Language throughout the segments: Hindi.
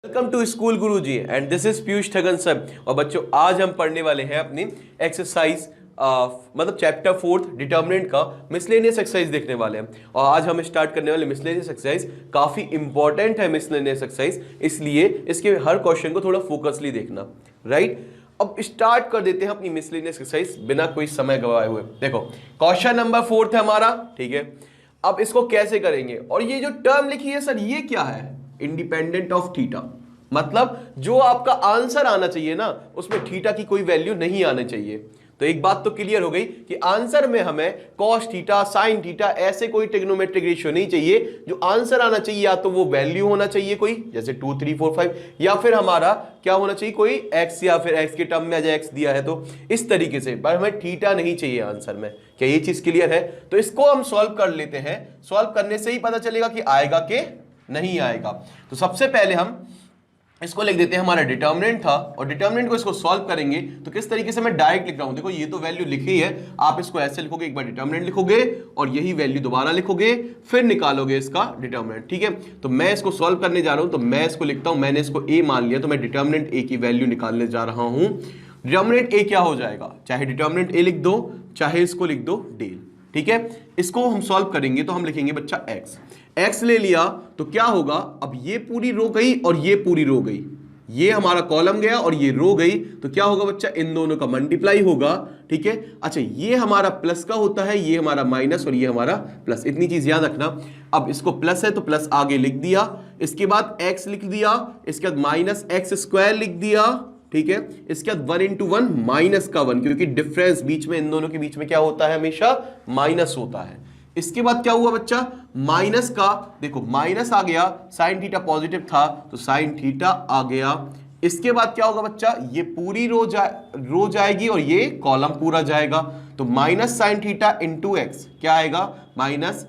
Welcome to school Guruji and this is Piyush Thagan sir. और बच्चों आज हम पढ़ने वाले हैं अपनी एक्सरसाइज मतलब चैप्टर 4 डिटर्मिनेंट का मिसलेनियस एक्सरसाइज देखने वाले हैं। और आज हम स्टार्ट करने वाले मिसलेनियस एक्सरसाइज काफी इंपॉर्टेंट है मिसलेनियस एक्सरसाइज, इसलिए इसके हर क्वेश्चन को थोड़ा फोकसली देखना, राइट। अब स्टार्ट कर देते हैं अपनी मिसलेनियस एक्सरसाइज बिना कोई समय गवाए हुए। देखो क्वेश्चन नंबर 4 है हमारा, ठीक है। अब इसको कैसे करेंगे, और ये जो टर्म लिखी है सर ये क्या है, इंडिपेंडेंट ऑफ थीटा, मतलब जो आपका आंसर आना चाहिए ना उसमें थीटा की कोई वैल्यू नहीं आनी चाहिए। तो एक बात तो क्लियर हो गई कि आंसर में हमें कॉस थीटा साइन थीटा ऐसे कोई ट्रिग्नोमेट्रिक रेशियो नहीं चाहिए। जो आंसर आना चाहिए या तो वो वैल्यू होना चाहिए कोई, जैसे 2 3 4 5, या फिर हमारा क्या होना चाहिए कोई एक्स, या फिर एक्स के टर्म में अगर एक्स दिया है तो इस तरीके से, पर हमें थीटा नहीं चाहिए आंसर में। क्या ये चीज क्लियर है? तो इसको हम सॉल्व कर लेते हैं। सॉल्व करने से ही पता चलेगा कि आएगा कि नहीं आएगा। तो सबसे पहले हम इसको लिख देते हैं, हमारा डिटर्मिनेंट था और डिटर्मिनेंट को इसको सॉल्व करेंगे तो किस तरीके से मैं डायरेक्ट लिख रहा हूं। देखो ये तो वैल्यू लिखी है, आप इसको ऐसे लिखोगे, एक बार डिटर्मिनेंट लिखोगे और यही वैल्यू दोबारा लिखोगे, फिर निकालोगे इसका डिटर्मिनेंट, ठीक है। तो मैं इसको सॉल्व करने जा रहा हूं, तो मैं इसको लिखता हूं, मैंने इसको ए मान लिया तो मैं डिटर्मिनेंट ए की वैल्यू निकालने जा रहा हूं। डिटर्मिनेंट ए क्या हो जाएगा, चाहे डिटर्मिनेंट ए लिख दो चाहे इसको लिख दो डेल, ठीक है। इसको हम सॉल्व करेंगे तो हम लिखेंगे बच्चा एक्स, एक्स ले लिया तो क्या होगा, अब ये पूरी रो गई और ये पूरी रो गई, ये हमारा कॉलम गया और ये रो गई, तो क्या होगा बच्चा, इन दोनों का मल्टीप्लाई होगा, ठीक है। अच्छा ये हमारा प्लस का होता है, ये हमारा माइनस और ये हमारा प्लस, इतनी चीज याद रखना। अब इसको प्लस है तो प्लस आगे लिख दिया, इसके बाद एक्स लिख दिया, इसके बाद माइनस एक्स स्क्वायर लिख दिया, ठीक है। इसके बाद 1 into 1 माइनस का 1, क्योंकि डिफरेंस बीच में इन दोनों के बीच में क्या होता है, हमेशा माइनस होता है। इसके बाद क्या हुआ बच्चा, माइनस का, देखो माइनस आ गया, साइन थीटा पॉजिटिव था तो साइन थीटा आ गया। इसके बाद क्या होगा बच्चा, ये पूरी रो जाएगी और ये कॉलम पूरा जाएगा, तो minus sine theta into x क्या आएगा, माइनस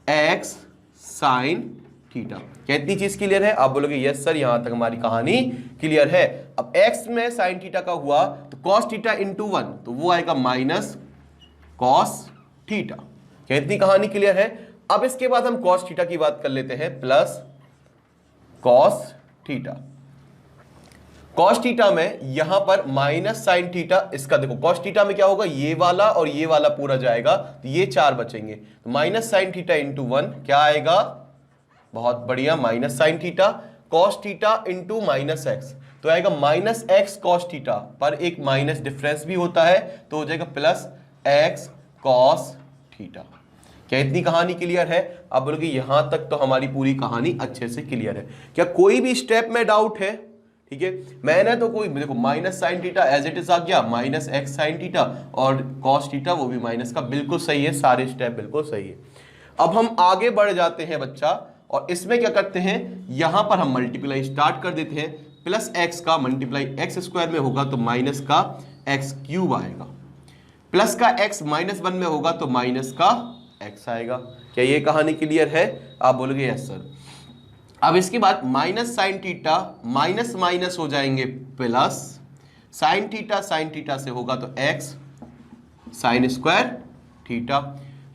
एक्स साइन थीटा। क्या इतनी चीज क्लियर है? आप बोलोगे यस सर, यहां तक हमारी कहानी क्लियर है। अब x में साइन थीटा का हुआ तो cos थीटा इंटू 1, तो वो आएगा माइनस cos थीटा। क्या इतनी कहानी क्लियर है? अब इसके बाद हम cos थीटा की बात कर लेते हैं, plus cos theta. cos theta में यहां पर माइनस साइन थीटा, इसका देखो cos थीटा में क्या होगा, ये वाला और ये वाला पूरा जाएगा तो ये 4 बचेंगे, तो माइनस साइन थीटा इंटू 1 क्या आएगा, बहुत बढ़िया, minus sine theta, cos theta into minus x तो आएगा माइनस एक्स कॉस थीटा, पर एक माइनस डिफरेंस भी होता है तो हो जाएगा प्लस एक्स कॉस थीटा। क्या इतनी कहानी क्लियर है? आप बोलोगे यहां तक तो हमारी पूरी कहानी अच्छे से क्लियर है। क्या कोई भी स्टेप में डाउट है? ठीक है, मैंने तो कोई, देखो minus sine theta as it is आ गया, माइनस एक्स साइन थीटा और कॉस थीटा वो भी माइनस का, बिल्कुल सही है, सारे स्टेप बिल्कुल सही है। अब हम आगे बढ़ जाते हैं बच्चा, और इसमें क्या करते हैं, यहां पर हम मल्टीप्लाई स्टार्ट कर देते हैं, प्लस एक्स का मल्टीप्लाई एक्स स्क्वायर में होगा तो माइनस का एक्स क्यूब आएगा, प्लस का एक्स माइनस 1 में होगा तो माइनस का एक्स आएगा। क्या ये कहानी क्लियर है? आप बोलोगे यस सर। अब इसके बाद minus sine theta minus minus हो जाएंगे प्लस, साइन थीटा से होगा तो x sine square theta,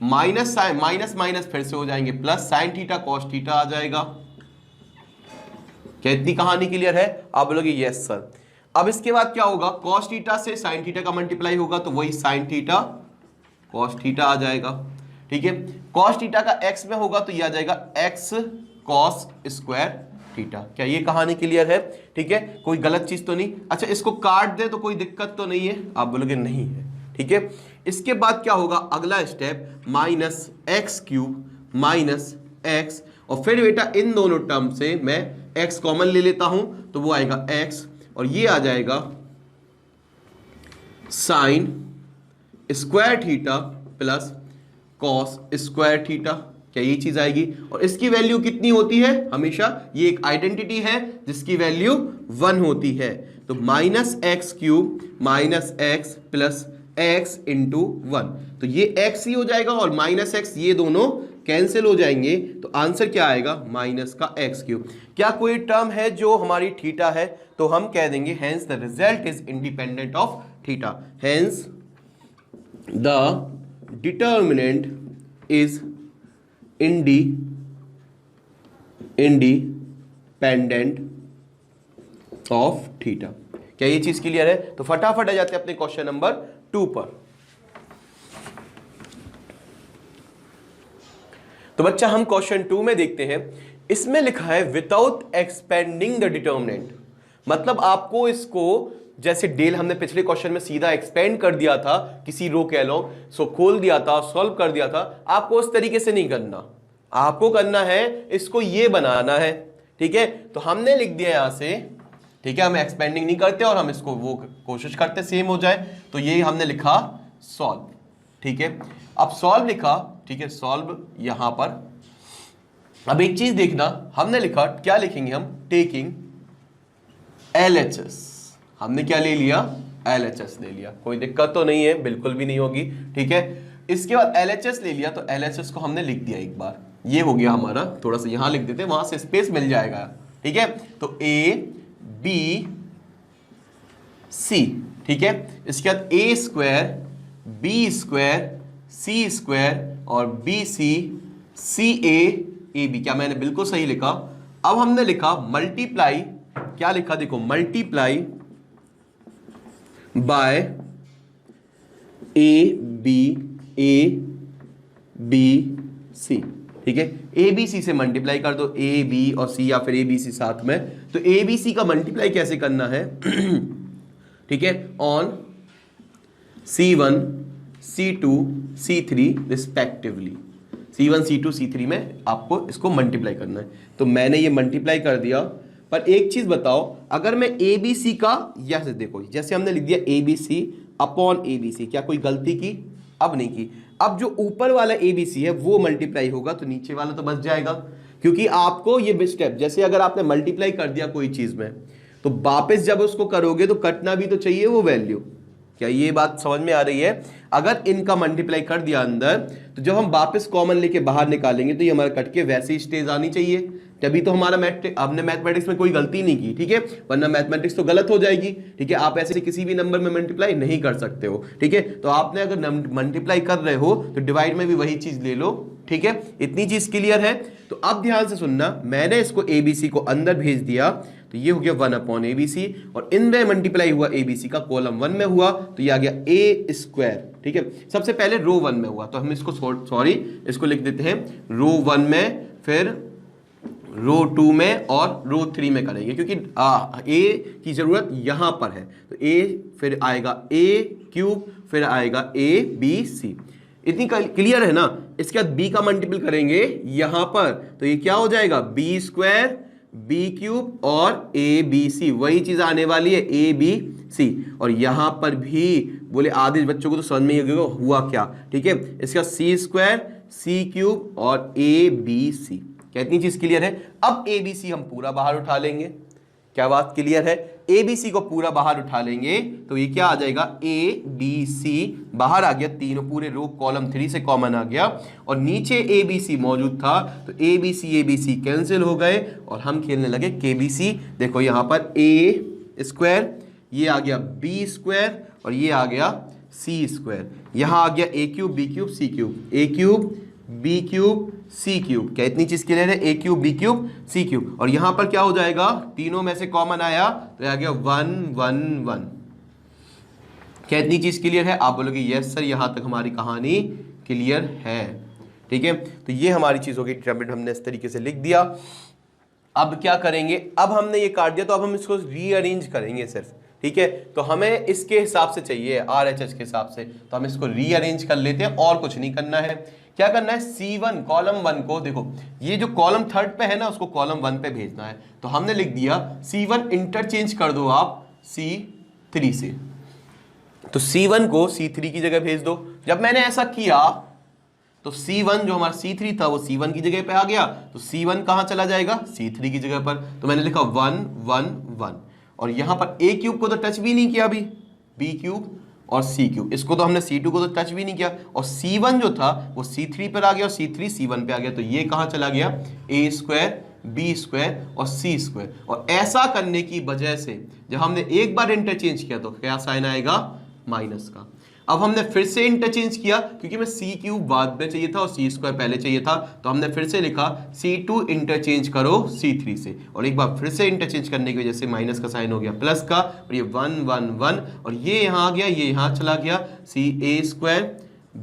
minus minus minus फिर से हो जाएंगे plus, sine theta cos theta आ जाएगा। क्या इतनी कहानी क्लियर है? आप बोलोगे यस सर। अब इसके बाद क्या होगा, कॉस थीटा से साइन थीटा का मल्टीप्लाई होगा तो वही साइन थीटा कॉस थीटा आ जाएगा, ठीक है। कॉस थीटा का एक्स में होगा तो ये आ जाएगा एक्स कॉस स्क्वायर थीटा। क्या ये कहानी क्लियर है? ठीक है, कोई गलत चीज तो नहीं? अच्छा इसको काट दे तो कोई दिक्कत तो नहीं है? आप बोलोगे नहीं है, ठीक है। इसके बाद क्या होगा, अगला step, minus x cube minus x, और फिर बेटा इन दोनों टर्म से मैं एक्स कॉमन ले लेता हूं तो वो आएगा एक्स, और ये आ जाएगा sign square theta plus cos square theta. क्या ये चीज आएगी? और इसकी वैल्यू कितनी होती है हमेशा, ये एक आइडेंटिटी है जिसकी वैल्यू 1 होती है, तो minus x cube minus x plus x into 1, तो ये एक्स ही हो जाएगा और माइनस एक्स ये दोनों कैंसिल हो जाएंगे, तो आंसर क्या आएगा, माइनस का एक्स क्यूब। क्या कोई टर्म है जो हमारी थीटा है, तो हम कह देंगे hence the result is independent of theta, hence the determinant is independent of theta. क्या ये चीज क्लियर है? तो फटाफट आ जाते हैं अपने क्वेश्चन नंबर 2 पर। तो बच्चा हम क्वेश्चन 2 में देखते हैं, इसमें लिखा है विदाउट एक्सपेंडिंग द डिटर्मिनेंट। मतलब आपको इसको जैसे डेल हमने पिछले क्वेश्चन में सीधा एक्सपेंड कर दिया था किसी रो के अलोंग, सो खोल दिया था, सॉल्व कर दिया था, आपको उस तरीके से नहीं करना, आपको करना है इसको ये बनाना है। ठीक है, तो हमने लिख दिया यहां से, ठीक है, हम एक्सपेंडिंग नहीं करते और हम इसको वो कोशिश करते सेम हो जाए, तो ये हमने लिखा सॉल्व। ठीक है, अब सॉल्व लिखा, ठीक है, सॉल्व यहां पर। अब एक चीज देखना, हमने लिखा, क्या लिखेंगे हम, टेकिंग LHS। हमने क्या ले लिया, LHS ले लिया, कोई दिक्कत तो नहीं है, बिल्कुल भी नहीं होगी। ठीक है, इसके बाद LHS ले लिया, तो LHS को हमने लिख दिया एक बार, ये हो गया हमारा, थोड़ा सा यहां लिख देते हैं, वहां से स्पेस मिल जाएगा। ठीक है, तो ABC, ठीक है, इसके बाद A² B² C² और BC CA AB। क्या मैंने बिल्कुल सही लिखा? अब हमने लिखा मल्टीप्लाई, क्या लिखा देखो, मल्टीप्लाई बाय ABC। ठीक है, ABC से मल्टीप्लाई कर दो, A B और C या फिर ABC साथ में। तो ABC का मल्टीप्लाई कैसे करना है ठीक है, on C1 C2 C3 respectively, C1 C2 C3 में आपको इसको मल्टीप्लाई करना है। तो मैंने ये मल्टीप्लाई कर दिया, पर एक चीज बताओ, अगर मैं ABC का, यहां देखो, जैसे हमने लिख दिया ABC अपॉन ABC, क्या कोई गलती की? अब नहीं की। अब जो ऊपर वाला ABC है वो मल्टीप्लाई होगा, तो नीचे वाला तो बच जाएगा, क्योंकि आपको ये स्टेप, जैसे अगर आपने मल्टीप्लाई कर दिया कोई चीज में, तो वापस जब उसको करोगे तो कटना भी तो चाहिए वो वैल्यू। क्या ये बात समझ में आ रही है? अगर इनका मल्टीप्लाई कर दिया अंदर, तो जब हम वापस कॉमन लेके बाहर निकालेंगे तो ये हमारा कट के वैसे ही स्टेज आनी चाहिए, तभी तो हमारा हमने मैथमेटिक्स में कोई गलती नहीं की। ठीक है, वरना मैथमेटिक्स तो गलत हो जाएगी। ठीक है, आप ऐसे किसी भी नंबर में मल्टीप्लाई नहीं कर सकते हो। ठीक है, तो आपने अगर मल्टीप्लाई कर रहे हो तो डिवाइड में भी वही चीज ले लो। ठीक है, इतनी चीज क्लियर है? तो अब ध्यान से सुनना, मैंने इसको ABC को अंदर भेज दिया, तो ये हो गया 1 अपॉन ABC, और इनमें मल्टीप्लाई हुआ ABC का कॉलम 1 में हुआ, तो ये आ गया A²। ठीक है, सबसे पहले रो 1 में हुआ, तो हम इसको सॉरी इसको लिख देते हैं रो 1 में, फिर रो 2 में और रो 3 में करेंगे, क्योंकि A की जरूरत यहां पर है। तो A, फिर आएगा A³, फिर आएगा ABC। इतनी क्लियर है ना? इसके बाद B का मल्टीपल करेंगे यहां पर, तो ये क्या हो जाएगा, B² B³ और ABC, वही चीज आने वाली है ABC। और यहां पर भी बोले आधे बच्चों को तो समझ में हुआ क्या। ठीक है, इसका C² C³ और ABC। क्या इतनी चीज क्लियर है? अब ABC हम पूरा बाहर उठा लेंगे। क्या बात क्लियर है? ABC को पूरा बाहर उठा लेंगे तो ये क्या आ जाएगा, ABC बाहर आ गया, तीनों पूरे रो कॉलम 3 से कॉमन आ गया, और नीचे ABC मौजूद था, तो ABC कैंसिल हो गए और हम खेलने लगे KBC। देखो यहां पर A², ये आ गया B² और ये आ गया C²। यहां आ गया A³ B³ C³, A³ B³ C³। क्या इतनी चीज क्लियर है? A³ B³ C³। और यहां पर क्या हो जाएगा, तीनों में से कॉमन आया तो आ गया 1 1 1। क्या इतनी चीज क्लियर है? आप बोलोगे यस सर, यहां तक हमारी कहानी क्लियर है। ठीक है, तो ये हमारी चीज होगी, डिटरमिनेंट हमने इस तरीके से लिख दिया। अब क्या करेंगे, अब हमने ये काट दिया, तो अब हम इसको रीअरेंज करेंगे सिर्फ। ठीक है, तो हमें इसके हिसाब से चाहिए, RHS के हिसाब से, तो हम इसको रीअरेंज कर लेते हैं, और कुछ नहीं करना है। क्या करना है, C1 कॉलम 1 को, देखो ये जो कॉलम 3 पे है ना, उसको कॉलम 1 पे भेजना है, तो हमने लिख दिया C1 इंटरचेंज कर दो आप C3 से, तो C1 को C3 की जगह भेज दो। जब मैंने ऐसा किया तो C1 जो हमारा C3 था वो C1 की जगह पे आ गया, तो C1 कहां चला जाएगा, C3 की जगह पर, तो मैंने लिखा 1 1 1। और यहां पर A³ को तो टच भी नहीं किया अभी, B³ और C³ इसको तो हमने C2 को तो टच भी नहीं किया, और C1 जो था वो C3 पर आ गया और C3 C1 पे आ गया, तो ये कहां चला गया, A² B² और C²। और ऐसा करने की वजह से जब हमने एक बार इंटरचेंज किया तो क्या साइन आएगा, माइनस का। अब हमने फिर से इंटरचेंज किया क्योंकि मैं सी क्यूब बाद में चाहिए था और सी स्क्वायर पहले चाहिए था, तो हमने फिर से लिखा C2 इंटरचेंज करो C3 से, और एक बार फिर से इंटरचेंज करने की वजह से माइनस का साइन हो गया प्लस का, और ये 1 1 1 और ये यहाँ आ गया, ये यहाँ चला गया, CA square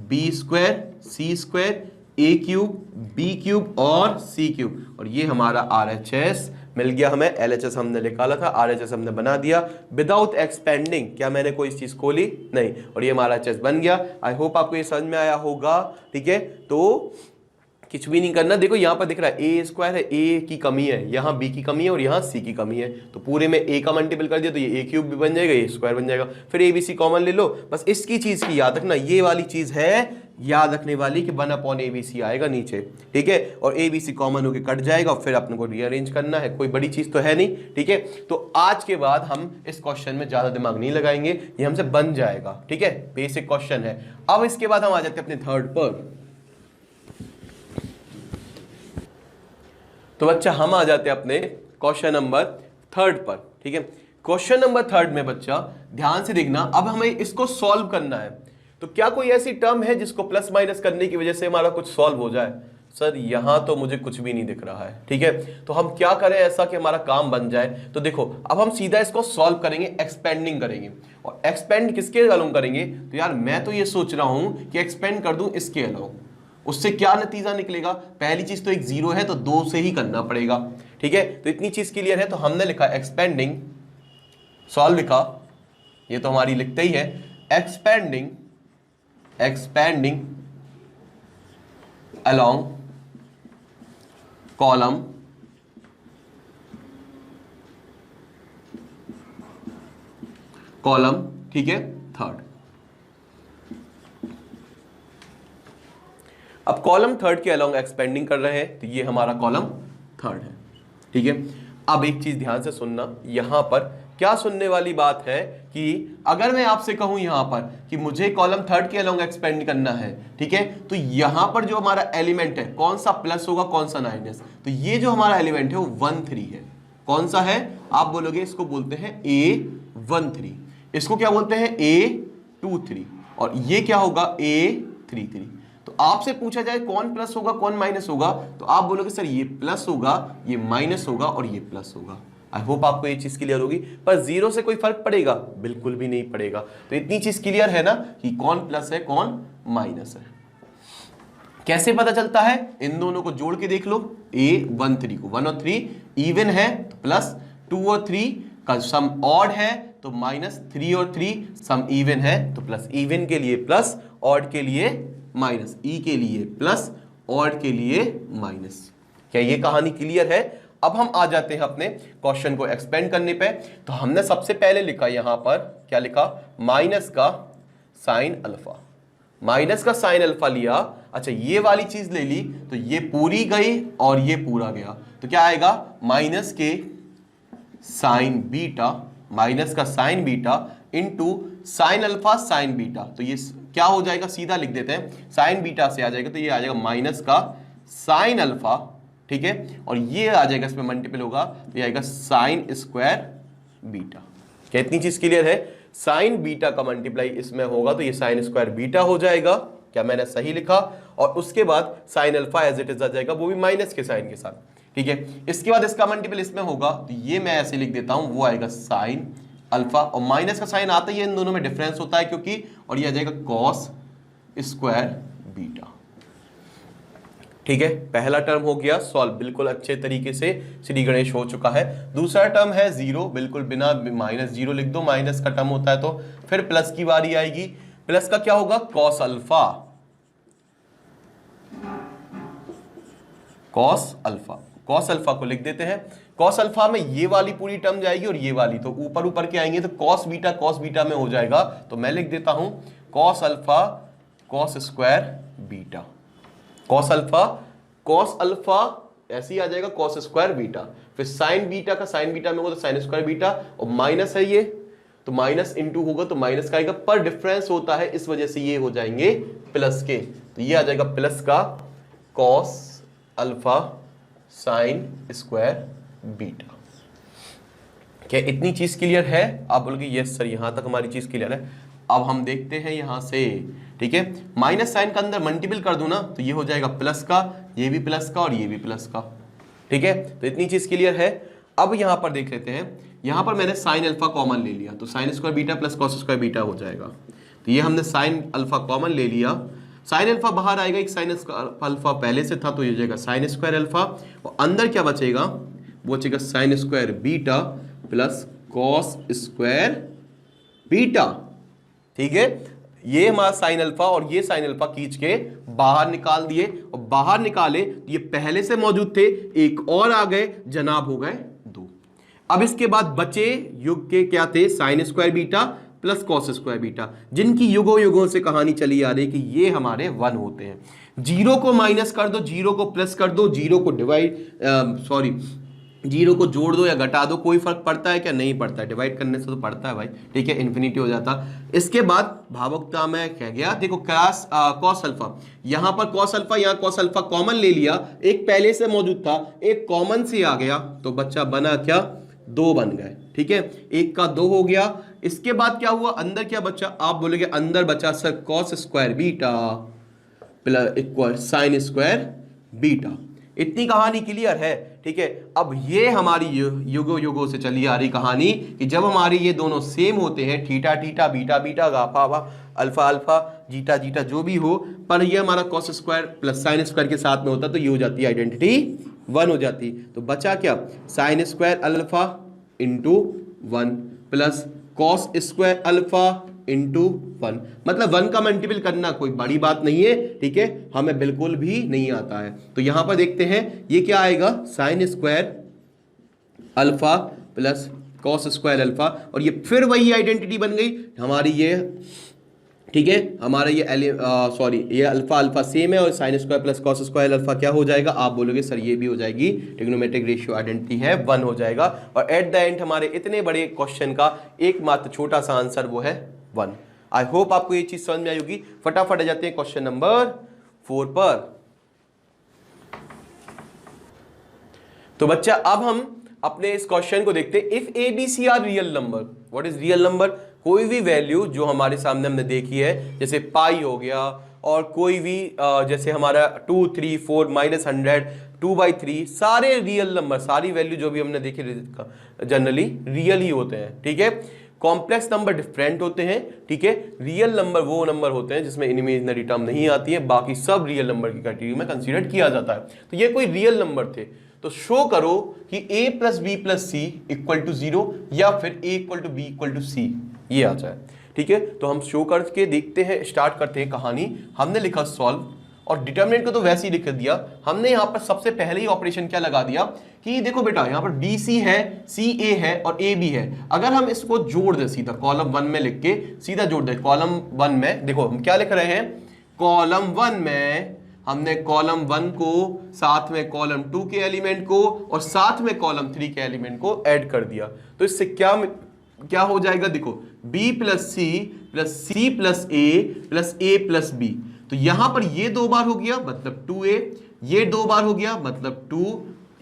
B square C square A cube B cube और C क्यूब, और ये हमारा RHS मिल गया हमें। LHS हमने निकाला था, RHS हमने बना दिया विदाउट एक्सपेंडिंग। क्या मैंने कोई चीज खोली? नहीं, और ये हमारा HS बन गया। आई होप आपको ये समझ में आया होगा। ठीक है, तो कुछ भी नहीं करना। देखो यहाँ पर दिख रहा है ए स्क्वायर है, ए की कमी है, यहाँ बी की कमी है और यहाँ सी की कमी है, तो पूरे में ए का मल्टीपल कर दिया तो ये ए क्यूब भी बन जाएगा, ये स्क्वायर बन जाएगा। फिर ए बी सी कॉमन ले लो, बस इसकी चीज की याद रखना, ये वाली चीज है याद रखने वाली कि 1 अपॉन ए बी सी आएगा नीचे। ठीक है, और ए बी सी कॉमन होकर कट जाएगा और फिर अपने को रीअरेंज करना है, कोई बड़ी चीज तो है नहीं। ठीक है, तो आज के बाद हम इस क्वेश्चन में ज्यादा दिमाग नहीं लगाएंगे, ये हमसे बन जाएगा। ठीक है, बेसिक क्वेश्चन है। अब इसके बाद हम आ जाते हैं अपने थर्ड पर। तो बच्चा हम आ जाते हैं अपने क्वेश्चन नंबर थर्ड पर। ठीक है, क्वेश्चन नंबर थर्ड में बच्चा ध्यान से देखना, अब हमें इसको सॉल्व करना है। तो क्या कोई ऐसी टर्म है जिसको प्लस माइनस करने की वजह से हमारा कुछ सॉल्व हो जाए? सर यहां तो मुझे कुछ भी नहीं दिख रहा है। ठीक है, तो हम क्या करें ऐसा कि हमारा काम बन जाए? तो देखो, अब हम सीधा इसको सॉल्व करेंगे, एक्सपेंडिंग करेंगे। और एक्सपेंड किसके अलोंग करेंगे? तो यार मैं तो ये सोच रहा हूं कि एक्सपेंड कर दूं इसके अलोंग। उससे क्या नतीजा निकलेगा? पहली चीज तो एक जीरो है तो 2 से ही करना पड़ेगा। ठीक है, तो इतनी चीज क्लियर है। तो हमने लिखा एक्सपेंडिंग, सॉल्व लिखा, ये तो हमारी लिखते ही है, एक्सपेंडिंग अलोंग कॉलम ठीक है, थर्ड। अब कॉलम थर्ड के अलोंग एक्सपेंडिंग कर रहे हैं, तो ये हमारा कॉलम थर्ड है। ठीक है, अब एक चीज ध्यान से सुनना, यहां पर क्या सुनने वाली बात है कि अगर मैं आपसे कहूं यहां पर कि मुझे कॉलम थर्ड के अलोंग एक्सपेंड करना है, ठीक है, तो यहां पर जो हमारा एलिमेंट है कौन सा प्लस होगा कौन सा माइनस? तो ये जो हमारा एलिमेंट है वो 1 3 है। कौन सा है? आप बोलोगे इसको बोलते हैं A13, इसको क्या बोलते हैं? A23, और ये क्या होगा? A33। तो आपसे पूछा जाए कौन प्लस होगा कौन माइनस होगा, तो आप बोलोगे सर ये प्लस होगा, ये माइनस होगा और ये प्लस होगा। आई होप आपको ये चीज क्लियर होगी। पर जीरो से कोई फर्क पड़ेगा? बिल्कुल भी नहीं पड़ेगा। तो इतनी चीज क्लियर है ना कि कौन प्लस है कौन माइनस है। कैसे पता चलता है? इन दोनों को जोड़ के देख लो, A13 को 1 और 3 इवन है तो प्लस, 2 और 3 का सम ऑड है तो माइनस, 3 और 3 सम इवन है तो प्लस। इवन के लिए प्लस, ऑड के लिए माइनस, ई के लिए प्लस, ऑड के लिए माइनस। क्या ये कहानी क्लियर है? अब हम आ जाते हैं अपने क्वेश्चन को एक्सपेंड करने पे। तो हमने सबसे पहले लिखा यहां पर, क्या लिखा? माइनस का साइन अल्फा, माइनस का साइन अल्फा लिया। अच्छा, ये वाली चीज ले ली तो ये पूरी गई और ये पूरा गया, तो क्या आएगा? माइनस के साइन बीटा, माइनस का sign beta into sine alpha sign beta. तो ये क्या हो जाएगा? सीधा लिख देते हैं, साइन बीटा से आ जाएगा तो ये आ जाएगा माइनस का साइन अल्फा, ठीक है, और ये आ जाएगा इसमें मल्टीपल होगा तो ये आएगा साइन स्क्वायर बीटा। क्या इतनी चीज क्लियर है? साइन बीटा का मल्टीप्लाई इसमें होगा तो ये साइन स्क्वायर बीटा हो जाएगा। क्या मैंने सही लिखा? और उसके बाद sine alpha as it is आ जाएगा, वो भी माइनस के साइन के साथ। ठीक है, इसके बाद इसका मल्टीपल इसमें होगा तो ये मैं ऐसे लिख देता हूं, वो आएगा साइन अल्फा, और माइनस का साइन आता ही इन दोनों में डिफरेंस होता है क्योंकि, और ये आ जाएगा कॉस स्क्वायर बीटा। ठीक है, पहला टर्म हो गया सॉल्व, बिल्कुल अच्छे तरीके से श्री गणेश हो चुका है। दूसरा टर्म है जीरो, बिल्कुल बिना माइनस जीरो लिख दो, माइनस का टर्म होता है तो फिर प्लस की बारी आएगी। प्लस का क्या होगा? Cos alpha, cos alpha, cos alpha को लिख देते हैं। कॉस अल्फा में ये वाली पूरी टर्म जाएगी और ये वाली तो ऊपर ऊपर के आएंगे तो कॉस बीटा में हो जाएगा, तो मैं लिख देता हूं cos alpha cos square beta, cos alpha ऐसे ही आ जाएगा कॉस स्क्वायर बीटा। फिर साइन बीटा का साइन बीटा में होगा तो साइन स्क्वायर बीटा, और माइनस है ये तो माइनस इंटू होगा तो माइनस का आएगा, पर डिफरेंस होता है इस वजह से ये हो जाएंगे प्लस के, तो ये आ जाएगा प्लस का cos alpha sine square beta. क्या इतनी चीज क्लियर है? आप बोलोगे यस सर, यहां तक हमारी चीज क्लियर है। अब हम देखते हैं यहां से, ठीक है, माइनस साइन का अंदर मल्टीपल कर दूं ना तो ये हो जाएगा प्लस का, ये भी प्लस का और ये भी प्लस का, ठीक है। तो इतनी चीज क्लियर है। अब यहां पर देख लेते हैं, यहां पर मैंने साइन अल्फा कॉमन ले लिया तो sine square beta plus cos square beta हो जाएगा। तो ये हमने साइन अल्फा कॉमन ले लिया, साइन अल्फा बाहर आएगा, एक साइन अल्फा पहले से था तो ये हो जाएगा साइन स्क्वायर अल्फा, और अंदर क्या बचेगा, वो बचेगा sine square beta plus cos square beta, ठीक है। ये हमारा साइन अल्फा और ये साइन अल्फा खींच के बाहर निकाल दिए, और बाहर निकाले तो ये पहले से मौजूद थे, एक और आ गए, जनाब हो गए 2। अब इसके बाद बचे युग के क्या थे, sine square beta plus cos square beta, जिनकी युगों युगों से कहानी चली आ रही कि ये हमारे 1 होते हैं। जीरो को माइनस कर दो, जीरो को प्लस कर दो, जीरो को जीरो को जोड़ दो या घटा दो, कोई फर्क पड़ता है क्या, नहीं पड़ता है, डिवाइड करने से तो पड़ता है भाई, ठीक है, इन्फिनिटी हो जाता। इसके बाद भावुकता में क्या गया, देखो कॉस अल्फा, यहां पर कॉस अल्फा, यहां कॉस अल्फा कॉमन ले लिया, एक पहले से मौजूद था, एक कॉमन से आ गया, तो बच्चा बना क्या, 2 बन गए, ठीक है, एक का 2 हो गया। इसके बाद क्या हुआ, अंदर क्या बचा, आप बोलोगे अंदर बचा sir cos square beta plus equal sine square beta. इतनी कहानी क्लियर है, ठीक है। अब ये हमारी युगों युगों से चली आ रही कहानी कि जब हमारी ये दोनों सेम होते हैं, थीटा थीटा बीटा बीटा गाफा वा अल्फा अल्फा जीटा जीटा जो भी हो, पर ये हमारा cos square plus sine square के साथ में होता तो ये हो जाती है आइडेंटिटी 1 हो जाती। तो बचा क्या, sine square alpha into 1 plus cos square alpha into 1, मतलब 1 का मल्टीपल करना कोई बड़ी बात नहीं है, ठीक है, हमें बिल्कुल भी नहीं आता है। तो यहां पर देखते हैं ये क्या आएगा, sine square alpha plus cos square alpha, और ये फिर वही आइडेंटिटी बन गई हमारी ये, ठीक है, हमारा ये ये अल्फा अल्फा सेम है और sine square plus cos square alpha क्या हो जाएगा, आप बोलोगे सर ये भी हो जाएगी, ट्रिग्नोमेट्रिक रेशियो आइडेंटिटी है 1 हो जाएगा। और एट द एंड हमारे इतने बड़े क्वेश्चन का एकमात्र छोटा सा आंसर वो है 1। आई होप आपको ये चीज समझ में आई होगी। फटाफट आ जाते हैं क्वेश्चन नंबर 4 पर। तो बच्चा अब हम अपने इस क्वेश्चन को देखते हैं, if a b c are real number, what is real number, कोई भी वैल्यू जो हमारे सामने हमने देखी है, जैसे पाई हो गया, और कोई भी जैसे हमारा 2 3 4 -100 2/3, सारे रियल नंबर, सारी वैल्यू जो भी हमने देखी जनरली रियल ही होते हैं, ठीक है। कॉम्प्लेक्स नंबर डिफरेंट होते हैं, ठीक है। रियल नंबर वो नंबर होते हैं जिसमें इमेजिनरी टर्म नहीं आती है, बाकी सब रियल नंबर की कैटेगरी में कंसीडर किया जाता है। तो ये कोई रियल नंबर थे, तो शो करो कि a plus B plus C equal to 0 या फिर a equal to B equal to C, ये आ जाए, ठीक है। तो हम शो करके देखते हैं, स्टार्ट करते हैं कहानी। हमने लिखा सॉल्व, और डिटरमिनेंट को तो वैसे ही लिख दिया हमने। यहां पर सबसे पहले ही ऑपरेशन क्या लगा दिया कि देखो बेटा यहां पर बी सी है, सी ए है और ए बी है, अगर हम इसको जोड़ दें सीधा कॉलम 1 में लिख के सीधा जोड़ दें कॉलम 1 में, देखो हम क्या लिख रहे हैं, कॉलम 1 में हमने कॉलम 1 को साथ में कॉलम 2 के एलिमेंट को और साथ में कॉलम 3 के एलिमेंट को ऐड कर दिया। तो इससे क्या हो जाएगा, देखो b प्लस सी प्लस ए प्लस बी। तो यहां पर ये 2 बार हो गया मतलब 2a, ये 2 बार हो गया मतलब 2,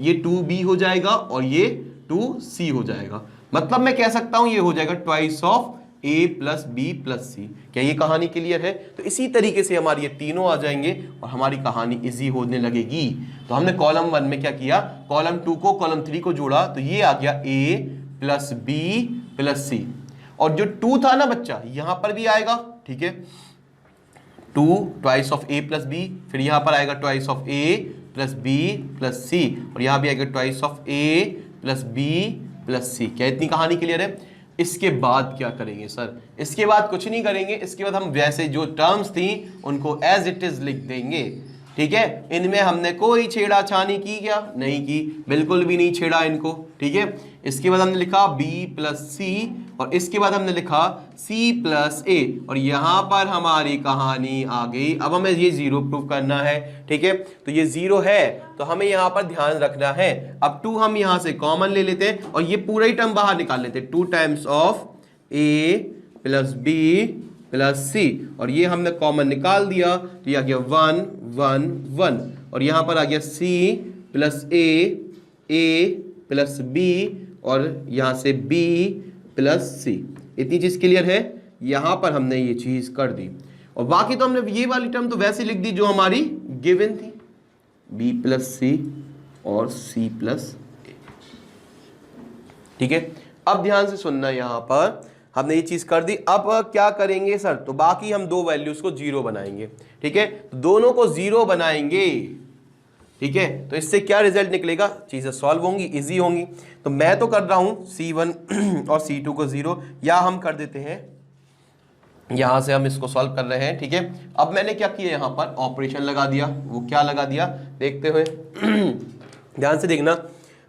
ये 2b हो जाएगा और ये 2c हो जाएगा। मतलब मैं कह सकता हूं ये हो जाएगा twice of a plus B plus C. क्या ये कहानी क्लियर है? तो इसी तरीके से हमारी ये तीनों आ जाएंगे और हमारी कहानी इजी होने लगेगी। तो हमने कॉलम 1 में क्या किया, कॉलम 2 को कॉलम 3 को जोड़ा, तो ये आ गया a plus B plus C, और जो 2 था ना बच्चा यहां पर भी आएगा, ठीक है, 2 twice of a plus B, फिर यहां पर आएगा twice of a plus B plus C, और यहां भी आएगा twice of a plus B plus C. क्या इतनी कहानी क्लियर है? इसके बाद क्या करेंगे सर? इसके बाद कुछ नहीं करेंगे, इसके बाद हम वैसे जो टर्म्स थी उनको एज इट इज लिख देंगे, ठीक है। इनमें हमने कोई छेड़ाछानी की क्या? नहीं की, बिल्कुल भी नहीं छेड़ा इनको, ठीक है। इसके बाद हमने लिखा b प्लस सी, और इसके बाद हमने लिखा c प्लस ए, और यहां पर हमारी कहानी आ गई। अब हमें ये 0 प्रूव करना है, ठीक है। तो ये 0 है तो हमें यहां पर ध्यान रखना है। अब 2 हम यहां से कॉमन ले लेते हैं और ये पूरा ही टर्म बाहर निकाल लेते हैं, 2 times of a plus B plus C, और ये हमने कॉमन निकाल दिया तो ये आ गया 1 1 1, और यहां पर आ गया c प्लस ए प्लस बी, और यहां से b प्लस सी। इतनी चीज क्लियर है? यहां पर हमने ये चीज कर दी, और बाकी तो हमने ये वाली टर्म तो वैसे लिख दी जो हमारी गिवन थी, b प्लस सी और c प्लस ए। ठीक है, अब ध्यान से सुनना, यहां पर हमने ये चीज कर दी। अब क्या करेंगे सर, तो बाकी हम दो वैल्यूज को जीरो बनाएंगे। ठीक है, तो दोनों को जीरो बनाएंगे। ठीक है, तो इससे क्या रिजल्ट निकलेगा, चीजें सॉल्व होंगी, इजी होंगी। तो मैं तो कर रहा हूं C1 और C2 को जीरो, या हम कर देते हैं, यहां से हम इसको सॉल्व कर रहे हैं। ठीक है, अब मैंने क्या किया, यहां पर ऑपरेशन लगा दिया। वो क्या लगा दिया देखते हुए ध्यान से देखना,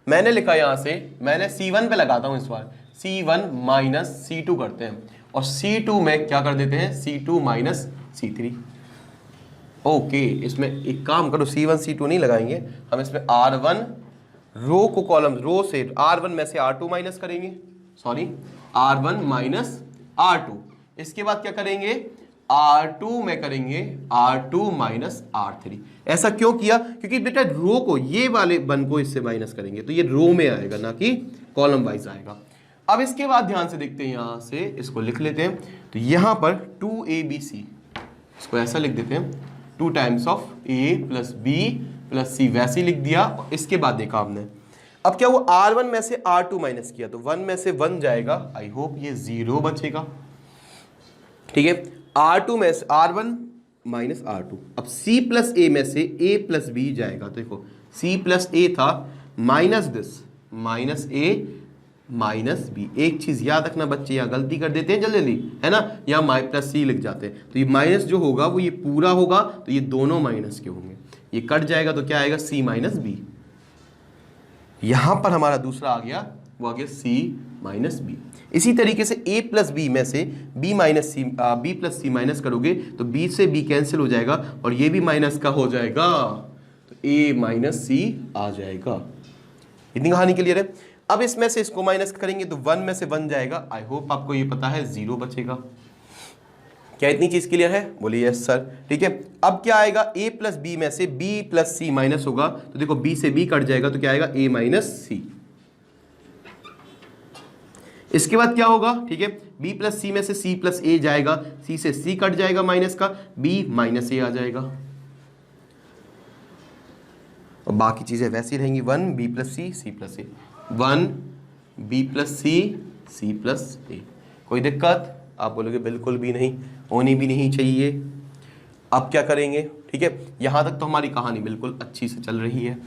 मैंने लिखा यहां से, मैंने C1 पे लगाता हूं इस बार, C1 माइनस C2 करते हैं, और C2 में क्या कर देते हैं, C2 माइनस C3। ओके, इसमें एक काम करो, C1 C2 नहीं लगाएंगे हम, इसमें R1 रो को कॉलम रो से R1 में से R2 माइनस करेंगे, सॉरी R1 माइनस R2। इसके बाद क्या करेंगे, R2 में करेंगे R2 माइनस R3। ऐसा क्यों किया, क्योंकि बेटा रो को, ये वाले वन को इससे माइनस करेंगे तो ये रो में आएगा, ना कि कॉलम वाइज आएगा। अब इसके बाद ध्यान से देखते हैं, यहां से इसको लिख लेते हैं। तो यहां पर 2ABC, इसको ऐसा लिख देते हैं, 2 times of A plus B plus C, वैसे लिख दिया। इसके बाद देखा हमने, अब क्या वो R1 में से R2 माइनस किया, तो 1 में से 1 जाएगा, आई होप ये 0 बचेगा। ठीक है, R2 में से R1 माइनस R2, अब C प्लस A में से A प्लस B जाएगा। तो देखो C प्लस A था, minus this, minus A minus b. एक चीज याद रखना बच्चे, यहाँ गलती कर देते हैं जल्दी जल्दी, है ना, यहाँ माइ प्लस सी लिख जाते हैं, तो ये माइनस जो होगा वो ये पूरा होगा, तो ये दोनों माइनस के होंगे, ये कट जाएगा, तो क्या आएगा, सी माइनस बी। यहां पर हमारा दूसरा आ गया, वो आ गया सी माइनस बी। इसी तरीके से a प्लस बी में से b माइनस सी, बी प्लस सी माइनस करोगे तो b से b कैंसिल हो जाएगा, और ये भी माइनस का हो जाएगा, तो a माइनस सी आ जाएगा। इतनी कहानी क्लियर है। अब इसमें से इसको माइनस करेंगे तो 1 में से 1 जाएगा, आई होप आपको ये पता है, 0 बचेगा। क्या इतनी चीज क्लियर है, बोलिए यस सर। ठीक है, अब क्या आएगा, a प्लस बी में से b प्लस सी माइनस होगा, तो देखो b से b कट जाएगा, तो क्या आएगा, a माइनस सी। इसके बाद क्या होगा, ठीक है, b प्लस सी में से c प्लस a जाएगा, c से c कट जाएगा माइनस का, b माइनस a आ जाएगा, और बाकी चीजें वैसी रहेंगी, 1 b plus c, c plus a, 1 b plus c, c plus a। कोई दिक्कत, आप बोलोगे बिल्कुल भी नहीं, होनी भी नहीं चाहिए। अब क्या करेंगे, ठीक है, यहां तक तो हमारी कहानी बिल्कुल अच्छी से चल रही है।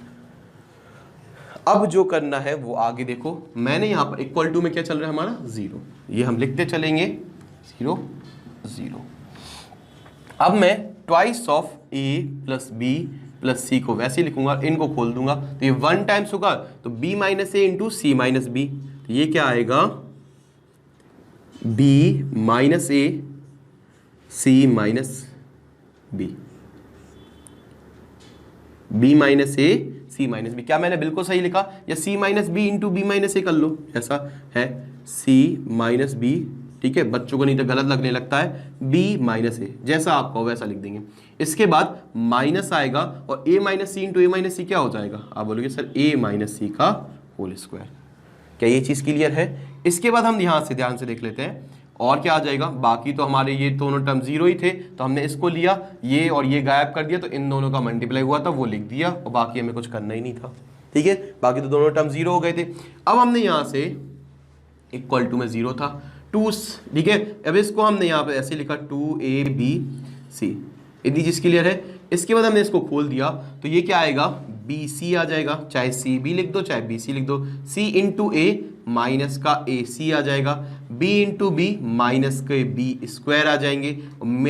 अब जो करना है वो आगे देखो, मैंने यहां पर इक्वल टू में क्या चल रहा है हमारा, 0, ये हम लिखते चलेंगे 0 0। अब मैं twice of a plus B plus C को वैसे लिखूंगा, इनको खोल दूंगा, तो ये 1 टाइम्स होगा, तो b minus A into C minus B, तो ये क्या आएगा, b minus A C minus B, b minus A C minus B. क्या मैंने बिल्कुल सही लिखा, या c minus B into B minus A कर लो, ऐसा है, c माइनस बी। ठीक है, बच्चों को नहीं तो गलत लगने लगता है, b माइनस ए, जैसा आप कहो वैसा लिख देंगे। इसके बाद माइनस आएगा, और a minus C into A minus C क्या हो जाएगा, आप बोलोगे सर a माइनस सी का होल स्क्वायर। क्या ये चीज क्लियर है। इसके बाद हम यहां से ध्यान से देख लेते हैं, और क्या आ जाएगा, बाकी तो हमारे ये दोनों टर्म 0 ही थे, तो हमने इसको लिया, ये और ये गायब कर दिया, तो इन दोनों का मल्टीप्लाई हुआ था, वो लिख दिया, और बाकी हमें कुछ करना ही नहीं था। ठीक है, बाकी तो दोनों टर्म 0 हो गए थे। अब हमने यहां से इक्वल टू में 0 था, 2, ठीक है, अब इसको हमने यहाँ पे ऐसे लिखा 2abc, इतनी चीज क्लियर है। इसके बाद हमने इसको खोल दिया, तो ये क्या आएगा, bc आ जाएगा, चाहे cb लिख दो चाहे bc लिख दो, c इंटू ए माइनस का ac आ जाएगा, b इंटू बी माइनस के b स्क्वायर आ जाएंगे,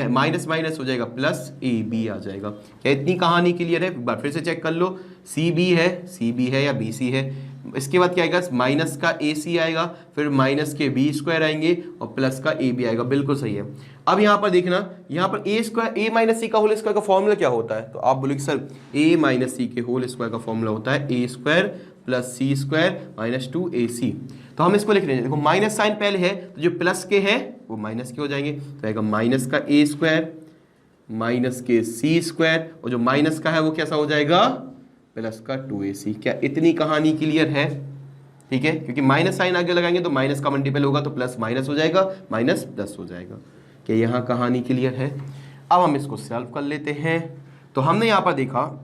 माइनस माइनस हो जाएगा प्लस ab आ जाएगा। क्या इतनी कहानी क्लियर है, एक बार फिर से चेक कर लो, cb है या bc है। इसके बाद क्या आएगा, माइनस का ac आएगा, फिर माइनस के b स्क्वायर आएंगे, और प्लस का ab आएगा, बिल्कुल सही है। अब यहाँ पर देखना, यहाँ पर a square, a minus C का होल स्क्वायर का फॉर्मूला क्या होता है, तो आप बोलोगे सर a माइनस सी के होल स्क्वायर का फॉर्मूला होता है a square plus C square minus 2ac। तो हम इसको लिख रहे हैं, देखो माइनस साइन पहले है, तो जो प्लस के हैं वो माइनस के हो जाएंगे, तो आएगा माइनस का a स्क्वायर माइनस के c स्क्वायर, और जो माइनस का है वो कैसा हो जाएगा, प्लस का 2ac। क्या इतनी कहानी क्लियर है, ठीक है, क्योंकि माइनस साइन आगे लगाएंगे तो माइनस का मल्टीपल होगा तो प्लस माइनस हो जाएगा, माइनस प्लस हो जाएगा। क्या यहाँ कहानी क्लियर है? अब हम इसको सॉल्व कर लेते हैं। तो हमने यहाँ पर देखा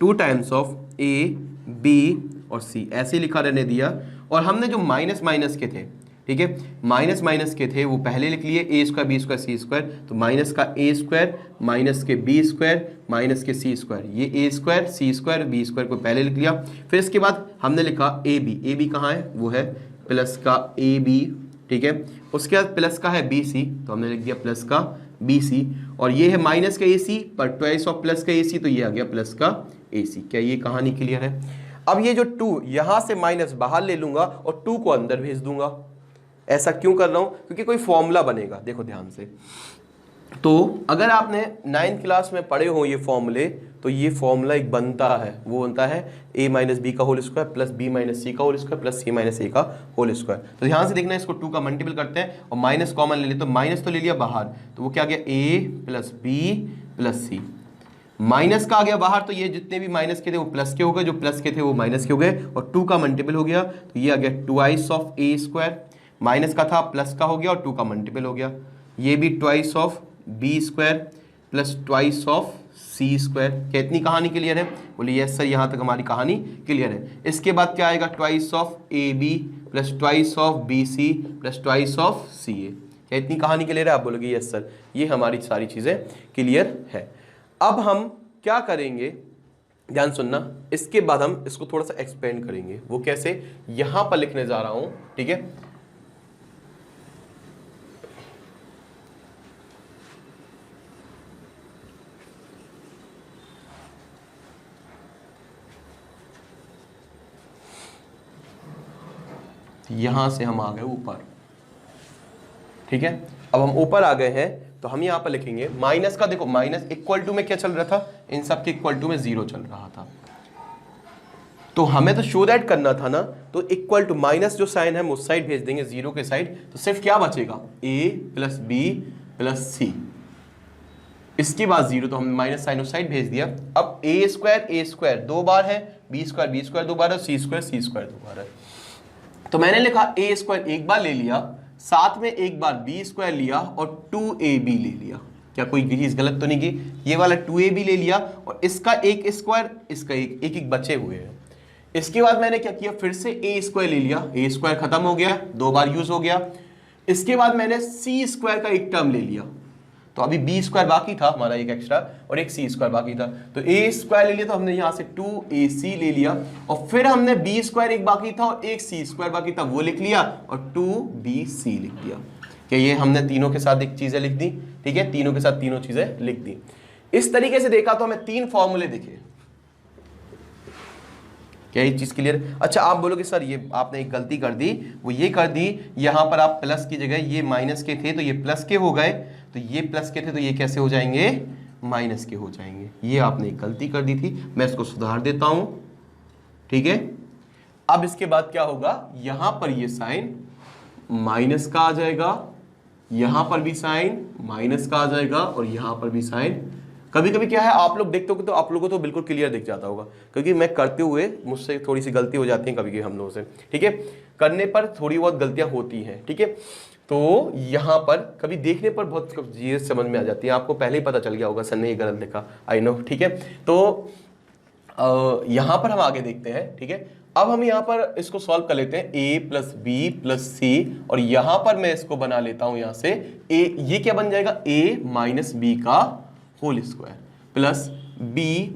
2 टाइम्स ऑफ ए बी और सी ऐसे लिखा रहने दिया, और हमने जो माइनस माइनस के थे, ठीक है, माइनस माइनस के थे वो पहले लिख लिए, ए square B square C square, तो माइनस का ए स्क्वायर माइनस के बी स्क्वायर माइनस के सी स्क्वायर, ये ए square C square B square को पहले लिख लिया। फिर इसके बाद हमने लिखा ए बी कहाँ है, वो है प्लस का ए बी, ठीक है, उसके बाद प्लस का है बी सी, तो हमने लिख दिया प्लस का बी सी, और ये है माइनस का ए सी पर ट्वाइस ऑफ प्लस का ए सी, तो ये आ गया प्लस का ए सी। क्या ये कहानी क्लियर है? अब ये जो 2 यहां से माइनस बाहर ले लूंगा और 2 को अंदर भेज दूंगा। ऐसा क्यों कर रहा हूं? क्योंकि कोई फॉर्मूला बनेगा, देखो ध्यान से। तो अगर आपने 9th क्लास में पढ़े हो ये फॉर्मूले, तो ये फॉर्मूला एक बनता है, वो बनता है a माइनस बी का whole square plus b minus C का whole square plus c minus a का होल स्क्वायर। तो ध्यान से देखना, इसको 2 का मल्टीपल करते हैं और माइनस कॉमन ले लेते, तो माइनस तो ले लिया बाहर, तो वो क्या आ गया a plus B plus c, minus का आ गया बाहर, तो ये जितने भी माइनस के थे वो प्लस के हो गए, जो प्लस के थे वो माइनस के हो गए, और 2 का मल्टीपल हो गया, तो ये आ गया twice of A square, minus का था प्लस का हो गया और 2 का मल्टीपल हो गया, ये भी twice of b square plus twice of c square. क्या इतनी कहानी क्लियर है? बोलिए यस सर, यहाँ तक हमारी कहानी क्लियर है। इसके बाद क्या आएगा, twice of A B plus twice of B C plus twice of C A. क्या इतनी कहानी क्लियर है? आप बोलोगे यस सर, ये हमारी सारी चीज़ें क्लियर है। अब हम क्या करेंगे, ध्यान सुनना, इसके बाद हम इसको थोड़ा सा एक्सपेंड करेंगे। वो कैसे, यहां पर लिखने जा रहा हूं, ठीक है। यहां से हम आ गए ऊपर, ठीक है। अब हम ऊपर आ गए हैं, तो हम यहां पर लिखेंगे माइनस का, देखो माइनस इक्वल टू में क्या चल रहा था, इन सब के इक्वल टू में 0 चल रहा था, तो हमें तो शो दैट करना था ना, तो इक्वल टू माइनस जो साइन है हम उस साइड भेज देंगे, 0 के साइड, तो सिर्फ क्या बचेगा, a प्लस बी प्लस सी, इसके बाद 0, तो हमने माइनस साइन उस साइड भेज दिया। अब a स्क्वायर 2 बार है, b स्क्वायर 2 बार है, c स्क्वायर 2 बार है, तो मैंने लिखा a स्क्वायर एक बार ले लिया, साथ में एक बार b स्क्वायर लिया और 2ab ले लिया। क्या कोई चीज गलत तो नहीं की? ये वाला 2ab ले लिया और इसका एक स्क्वायर, इसका एक बचे हुए हैं। इसके बाद मैंने क्या किया, फिर से a स्क्वायर ले लिया, a स्क्वायर खत्म हो गया, 2 बार यूज हो गया। इसके बाद मैंने c स्क्वायर का एक टर्म ले लिया, तो अभी b स्क्वायर बाकी था हमारा एक एक्स्ट्रा, और एक c स्क्वायर बाकी था, तो a स्क्वायर ले लिया, तो हमने यहां से 2ac ले लिया, और फिर हमने b स्क्वायर एक बाकी था और एक c स्क्वायर बाकी था, वो लिख लिया और 2bc लिख दिया। क्या ये हमने तीनों के साथ एक चीजें लिख दी, ठीक है, तीनों के साथ तीनों चीजें लिख दी। इस तरीके से देखा तो हमें 3 फॉर्मूले दिखे। क्या ये चीज क्लियर? अच्छा, आप बोलोगे सर ये आपने एक गलती कर दी, वो ये कर दी, यहां पर आप प्लस की जगह ये माइनस के थे तो ये प्लस के हो गए, तो ये प्लस के थे तो ये कैसे हो जाएंगे, माइनस के हो जाएंगे। ये आपने एक गलती कर दी थी, मैं इसको सुधार देता हूं, ठीक है। अब इसके बाद क्या होगा, यहां पर ये साइन माइनस का आ जाएगा, यहां पर भी साइन माइनस का आ जाएगा, और यहां पर भी साइन। कभी कभी क्या है, आप लोग देखते हो तो आप लोगों को तो बिल्कुल क्लियर दिख जाता होगा, क्योंकि मैं करते हुए मुझसे थोड़ी सी गलती हो जाती है कभी कभी हम लोगों से, ठीक है, करने पर थोड़ी बहुत गलतियां होती हैं, ठीक है। तो यहाँ पर कभी देखने पर बहुत चीज़ें समझ में आ जाती है, आपको पहले ही पता चल गया होगा सर ने ये गलत लिखा, आई नो, ठीक है। तो यहाँ पर हम आगे देखते हैं, ठीक है। अब हम यहाँ पर इसको सॉल्व कर लेते हैं, a plus B plus C, और यहाँ पर मैं इसको बना लेता हूँ यहाँ से a, ये क्या बन जाएगा, a माइनस बी का whole square plus a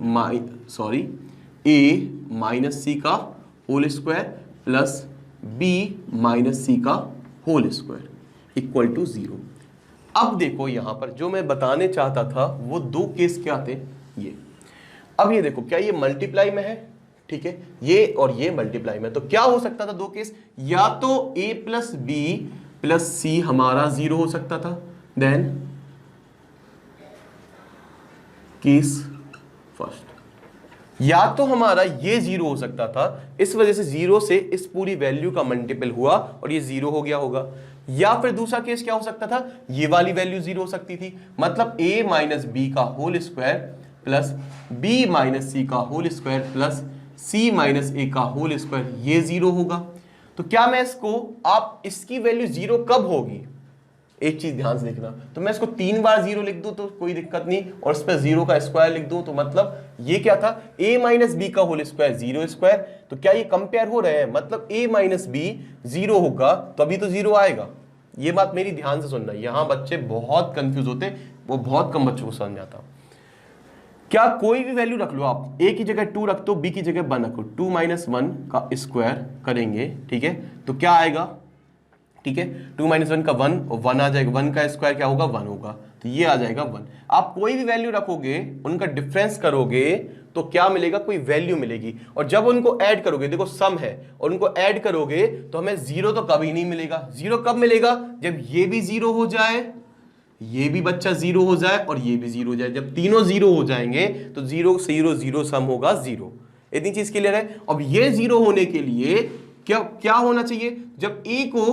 minus C का whole square plus b minus C का होल स्क्वायर इक्वल टू 0। अब देखो यहाँ पर जो मैं बताने चाहता था वो 2 केस क्या थे, ये। अब ये देखो, क्या ये मल्टीप्लाई में है, ठीक है, ये और ये मल्टीप्लाई में, तो क्या हो सकता था 2 केस, या तो a प्लस बी प्लस सी हमारा 0 हो सकता था, देन केस फर्स्ट, या तो हमारा ये 0 हो सकता था, इस वजह से 0 से इस पूरी वैल्यू का मल्टीपल हुआ और ये 0 हो गया होगा, या फिर दूसरा केस क्या हो सकता था, ये वाली वैल्यू 0 हो सकती थी, मतलब a माइनस बी का whole square plus b minus C का whole square plus c minus A का होल स्क्वायर, ये 0 होगा। तो क्या मैं इसको, आप इसकी वैल्यू 0 कब होगी, एक चीज ध्यान से देखना, तो मैं इसको 3 बार 0 लिख दूं तो कोई दिक्कत नहीं, और इस पर 0 का स्क्वायर लिख दूं तो मतलब ये क्या था, a माइनस बी का होल स्क्वायर 0 स्क्वायर। तो क्या ये कंपेयर हो रहे हैं, मतलब a माइनस बी 0 होगा तो अभी तो 0 आएगा। ये बात मेरी ध्यान से सुनना, यहां बच्चे बहुत कंफ्यूज होते, वो बहुत कम बच्चों को समझ आता। क्या कोई भी वैल्यू रख लो आप, a की जगह 2 रख दो, b की जगह 1 रखो, 2 माइनस 1 का स्क्वायर करेंगे, ठीक है, तो क्या आएगा, ठीक है, 2 माइनस 1 का 1 और 1 आ जाएगा, 1 का स्क्वायर क्या होगा 1 होगा, तो ये आ जाएगा 1। आप कोई भी वैल्यू रखोगे, उनका डिफरेंस करोगे तो क्या मिलेगा, कोई वैल्यू मिलेगी, और जब उनको ऐड करोगे, देखो सम है और उनको ऐड करोगे तो हमें 0 तो कभी नहीं मिलेगा। 0 कब मिलेगा, जब ये भी 0 हो जाए, ये भी बच्चा 0 हो जाए और ये भी 0 हो जाए। जब तीनों 0 हो जाएंगे तो 0 0 0 सम होगा 0। इतनी चीज क्लियर है। अब ये 0 होने के लिए क्या क्या होना चाहिए, जब a को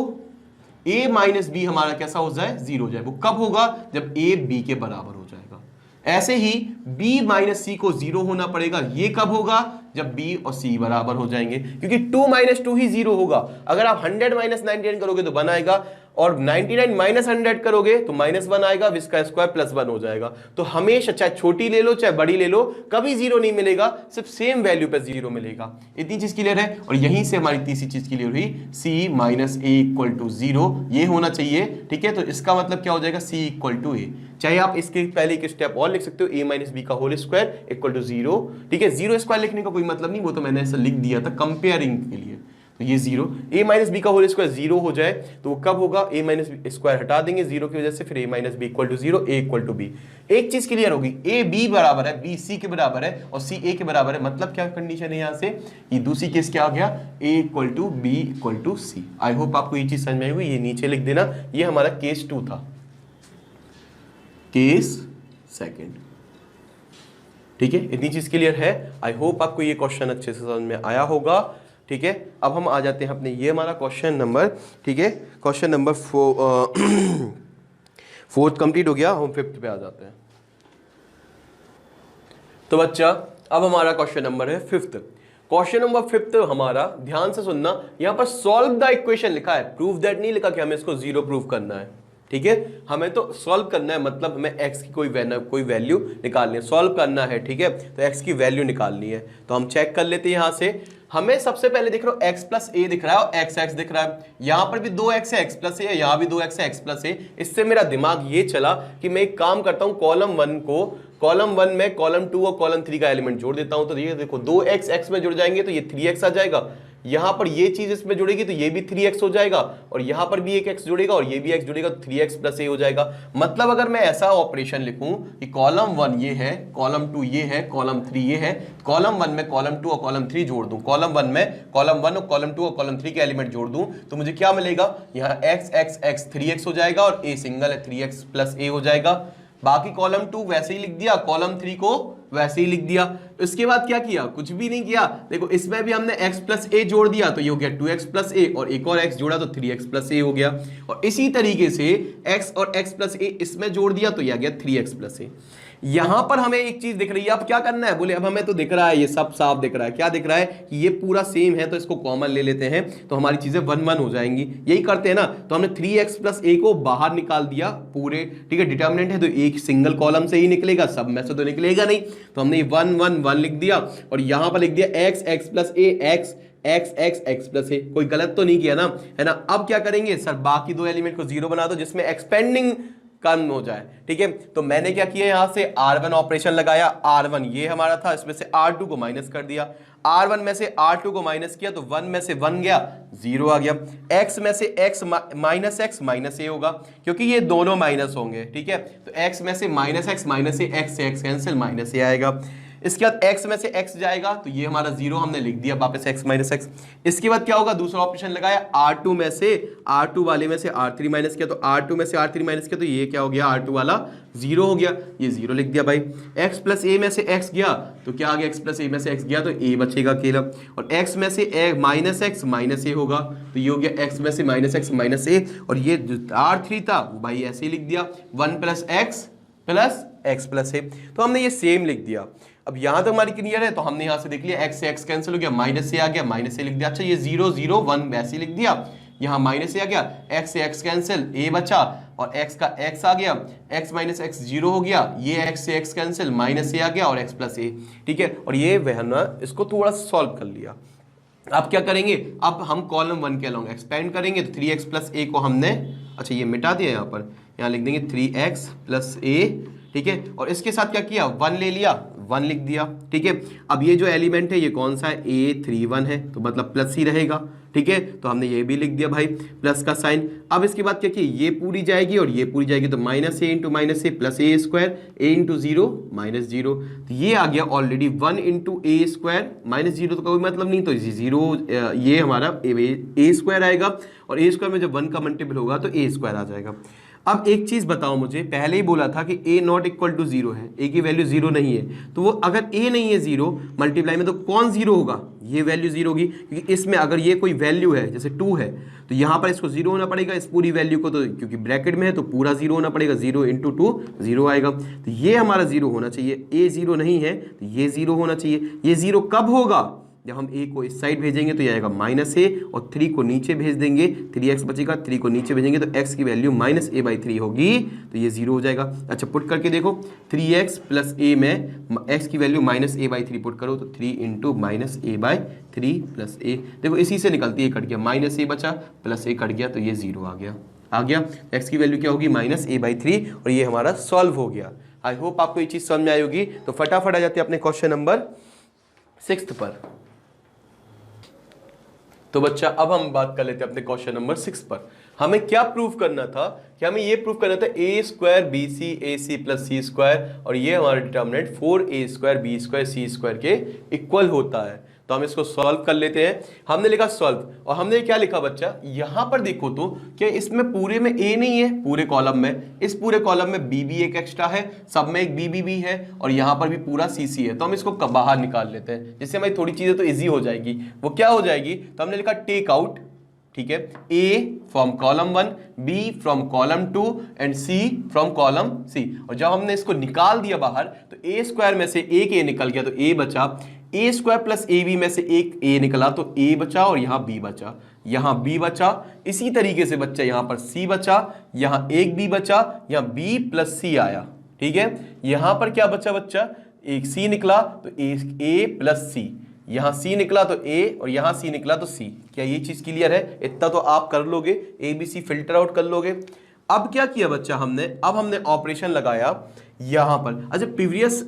a माइनस बी हमारा कैसा हो जाए, 0 हो जाए। वो कब होगा, जब a b के बराबर हो जाएगा। ऐसे ही b माइनस सी को 0 होना पड़ेगा, ये कब होगा, जब b और c बराबर हो जाएंगे, क्योंकि 2 माइनस 2 ही 0 होगा। अगर आप 100 माइनस 99 करोगे तो 1 आएगा, और 99 माइनस 100 करोगे तो -1 आएगा, इसका स्क्वायर +1 हो जाएगा। तो हमेशा चाहे छोटी ले लो चाहे बड़ी ले लो, कभी 0 नहीं मिलेगा, सिर्फ सेम वैल्यू पे 0 मिलेगा। इतनी चीज क्लियर है। और यहीं से हमारी तीसरी चीज क्लियर हुई, c minus a equal to 0 ये होना चाहिए, ठीक है। तो इसका मतलब क्या हो जाएगा, c इक्वल टू ए। चाहे आप इसके पहले एक स्टेप और लिख सकते हो, a माइनस बी का होल स्क्वायर इक्वल टू 0, ठीक है। 0 स्क्वायर लिखने का कोई मतलब नहीं, वो तो मैंने ऐसा लिख दिया था कंपेयरिंग के लिए। तो ये 0, a माइनस बी का होल स्क्वायर 0 हो जाए तो वो कब होगा, a माइनस बी स्क्वायर हटा देंगे 0 की वजह से, फिर a minus b equal to 0, a equal to b। एक चीज क्लियर होगी, a b बराबर है, b c के बराबर है और c a के बराबर है। मतलब क्या कंडीशन है यहाँ से, ये दूसरी केस क्या आ गया, a equal to b equal to c। I hope आपको ये चीज समझ में आई होगी। ये नीचे लिख देना, ये हमारा केस 2 था, केस सेकेंड, ठीक है। इतनी चीज क्लियर है। आई होप आपको ये क्वेश्चन अच्छे से समझ में आया होगा, ठीक है। अब हम आ जाते हैं अपने, ये हमारा क्वेश्चन नंबर, ठीक है, क्वेश्चन नंबर 4 कंप्लीट हो गया, हम 5th पे आ जाते हैं। तो बच्चा अब हमारा क्वेश्चन नंबर है 5th। क्वेश्चन नंबर 5th हमारा, ध्यान से सुनना, यहां पर सॉल्व द इक्वेशन लिखा है, प्रूव दैट नहीं लिखा कि हमें इसको 0 प्रूव करना है, ठीक है। हमें तो सॉल्व करना है, मतलब हमें x की कोई वैल्यू निकालनी है, सॉल्व करना है, ठीक है। तो x की वैल्यू निकालनी है, तो हम चेक कर लेते हैं यहां से। हमें सबसे पहले देख रहे हो x प्लस ए दिख रहा है और x दिख रहा है, यहां पर भी 2x है, x प्लस ए, यहां भी 2x है, x प्लस ए। इससे मेरा दिमाग ये चला कि मैं एक काम करता हूं, कॉलम 1 में कॉलम 2 और कॉलम 3 का एलिमेंट जोड़ देता हूं। तो ये देखो 2x x में जुड़ जाएंगे तो ये 3x आ जाएगा, यहां पर ये चीज इसमें जुड़ेगी तो ये भी 3x हो जाएगा, और यहां पर भी एक x जुड़ेगा और ये भी x जुड़ेगा, तो 3x प्लस ए हो जाएगा। मतलब अगर मैं ऐसा ऑपरेशन लिखूं कि कॉलम 1 ये है, कॉलम 2 ये है, कॉलम 3 ये है, कॉलम 1 में कॉलम 2 और कॉलम 3 जोड़ दूं, कॉलम 1 में कॉलम 1 और कॉलम 2 और कॉलम 3 के एलिमेंट जोड़ दूं, तो मुझे क्या मिलेगा, यहाँ x x x 3x हो जाएगा और a सिंगल है, 3x प्लस a हो जाएगा। बाकी कॉलम 2 वैसे ही लिख दिया, कॉलम 3 को वैसे ही लिख दिया। इसके बाद क्या किया, कुछ भी नहीं किया। देखो इसमें भी हमने x प्लस ए जोड़ दिया तो ये हो गया 2x प्लस ए, और एक और x जोड़ा तो 3x प्लस ए हो गया। और इसी तरीके से x और x प्लस ए इसमें जोड़ दिया तो ये आ गया 3x प्लस ए। यहां पर हमें एक चीज दिख रही है, अब क्या करना है, बोले अब हमें तो दिख रहा है, ये सब साफ दिख रहा है। क्या दिख रहा है कि ये पूरा सेम है, तो इसको कॉमन ले लेते हैं तो हमारी चीजें 1 1 हो जाएंगी। यही करते हैं ना। तो हमने 3x प्लस ए को बाहर निकाल दिया पूरे, ठीक है, डिटर्मिनेंट है तो एक सिंगल कॉलम से ही निकलेगा, सब में से तो निकलेगा नहीं। तो हमने 1 1 1 लिख दिया और यहां पर लिख दिया x x plus A, x x x x plus A. कोई गलत तो नहीं किया ना, है ना। अब क्या करेंगे सर, बाकी 2 एलिमेंट को 0 बना दो जिसमें एक्सपेंडिंग कम हो जाए, ठीक है। तो मैंने क्या किया, यहां से R1 ऑपरेशन लगाया, R1 ये हमारा था, इसमें से R2 को माइनस कर दिया, R1 में से R2 को माइनस किया तो 1 में से 1 गया, 0 आ गया। x में से x माइनस ए होगा, क्योंकि ये दोनों माइनस होंगे, ठीक है। तो x में से माइनस x से x कैंसिल, माइनस ए आएगा। इसके बाद x में से x जाएगा तो ये हमारा 0 हमने लिख दिया, वापस x माइनस x। इसके बाद क्या होगा, दूसरा ऑपरेशन लगाया, R2 में से R2 वाले में से R3 माइनस किया तो R2 में से R3 माइनस किया तो ये क्या हो गया, R2 वाला 0 हो गया, ये 0 लिख दिया भाई। x प्लस ए में से x गया तो क्या आ गया, x प्लस ए में से x गया तो a बचेगा अकेला, और x में से माइनस x माइनस ए होगा तो ये हो गया x में से माइनस x माइनस ए, और ये R3 था वो भाई ऐसे ही लिख दिया, 1 plus x plus x plus A. तो हमने ये सेम लिख दिया। अब यहां तक हमारी क्लियर है। तो हमने यहां से देख लिया x से x कैंसिल हो गया, माइनस से आ गया, माइनस से लिख दिया। अच्छा ये 0 0 1 वैसे लिख दिया, यहाँ माइनस से आ गया, x से x कैंसिल, a बचा और x का x आ गया, x माइनस x 0 हो गया, ये x से x कैंसिल, माइनस से आ गया और x प्लस a। ठीक है, और ये वह इसको थोड़ा सॉल्व कर लिया। अब क्या करेंगे, अब हम कॉलम 1 के अलोंग एक्सपेंड करेंगे। तो 3x प्लस a को हमने, अच्छा ये मिटा दिया, यहाँ पर यहाँ लिख देंगे 3x प्लस a। ठीक है, और इसके साथ क्या किया, 1 ले लिया, 1 लिख दिया। ठीक है, अब ये जो एलिमेंट है ये कौन सा है, A31 है, तो मतलब प्लस ही रहेगा। ठीक है, तो हमने ये भी लिख दिया भाई, प्लस का साइन। अब इसके बाद क्या किया, ये पूरी जाएगी और ये पूरी जाएगी, तो minus A into minus A plus A square, A into 0 minus 0। तो ये आ गया ऑलरेडी 1 इंटू ए स्क्वायर माइनस 0, तो कोई मतलब नहीं, तो 0 ये हमारा ए स्क्वायर आएगा, और ए स्क्वायर में जब 1 का मल्टीपल होगा तो ए स्क्वायर आ जाएगा। अब एक चीज बताओ मुझे, पहले ही बोला था कि a नॉट इक्वल टू 0 है, a की वैल्यू 0 नहीं है, तो वो अगर a नहीं है 0 मल्टीप्लाई में, तो कौन 0 होगा, ये वैल्यू 0 होगी, क्योंकि इसमें अगर ये कोई वैल्यू है जैसे 2 है तो यहाँ पर इसको 0 होना पड़ेगा, इस पूरी वैल्यू को, तो क्योंकि ब्रैकेट में है तो पूरा 0 होना पड़ेगा, 0 इंटू 2 0 आएगा, तो ये हमारा 0 होना चाहिए। a 0 नहीं है तो ये 0 होना चाहिए। ये 0 कब होगा, जब हम a को इस साइड भेजेंगे तो ये आएगा माइनस a, और 3 को नीचे भेज देंगे, 3x बचेगा, 3 को नीचे भेजेंगे तो x की वैल्यू माइनस a बाई 3 होगी, तो ये 0 हो जाएगा। अच्छा पुट करके देखो, 3x प्लस a में x की value minus a by 3 put करो, तो 3 into minus a by 3 plus a, देखो इसी से निकलती है, कट गया, माइनस a बचा प्लस a कट गया, तो ये 0 आ गया। x की वैल्यू क्या होगी, माइनस a बाई 3, और ये हमारा सॉल्व हो गया। आई होप आपको ये चीज़ समझ में आई होगी। तो फटाफट आ जाते हैं अपने क्वेश्चन नंबर 6 पर। तो बच्चा अब हम बात कर लेते हैं अपने क्वेश्चन नंबर 6 पर। हमें क्या प्रूव करना था, कि हमें ये प्रूव करना था a square B C A C plus C square, और ये हमारा determinant 4a square B square C square के इक्वल होता है। तो हम इसको सॉल्व कर लेते हैं। हमने लिखा सॉल्व, और हमने क्या लिखा बच्चा, यहां पर देखो तो क्या इसमें पूरे में a नहीं है, पूरे कॉलम में, इस पूरे कॉलम में b भी एक एक्स्ट्रा है, सब में एक b भी है, और यहां पर भी पूरा c है। तो हम इसको बाहर निकाल लेते हैं, जिससे हमारी थोड़ी चीजें तो इजी हो जाएगी। वो क्या हो जाएगी, तो हमने लिखा टेक आउट, ठीक है, a from column 1, b from column 2 and c from column c। और जब हमने इसको निकाल दिया बाहर, तो a स्क्वायर में से एक a निकल गया, तो a बचा, a square plus a b में से एक a निकला, तो a बचा, और यहाँ b बचा, यहाँ b बचा। इसी तरीके से बच्चा यहाँ पर c बचा, यहाँ एक b बचा, यहाँ b प्लस c आया। ठीक है, यहाँ पर क्या बचा बच्चा, एक c निकला तो a प्लस c, यहाँ c निकला तो a, और यहाँ c निकला तो c। क्या ये चीज क्लियर है, इतना तो आप कर लोगे, a b c filter out कर लोगे। अब क्या किया बच्चा हमने, अब हमने ऑपरेशन लगाया यहाँ पर। अच्छा प्रीवियस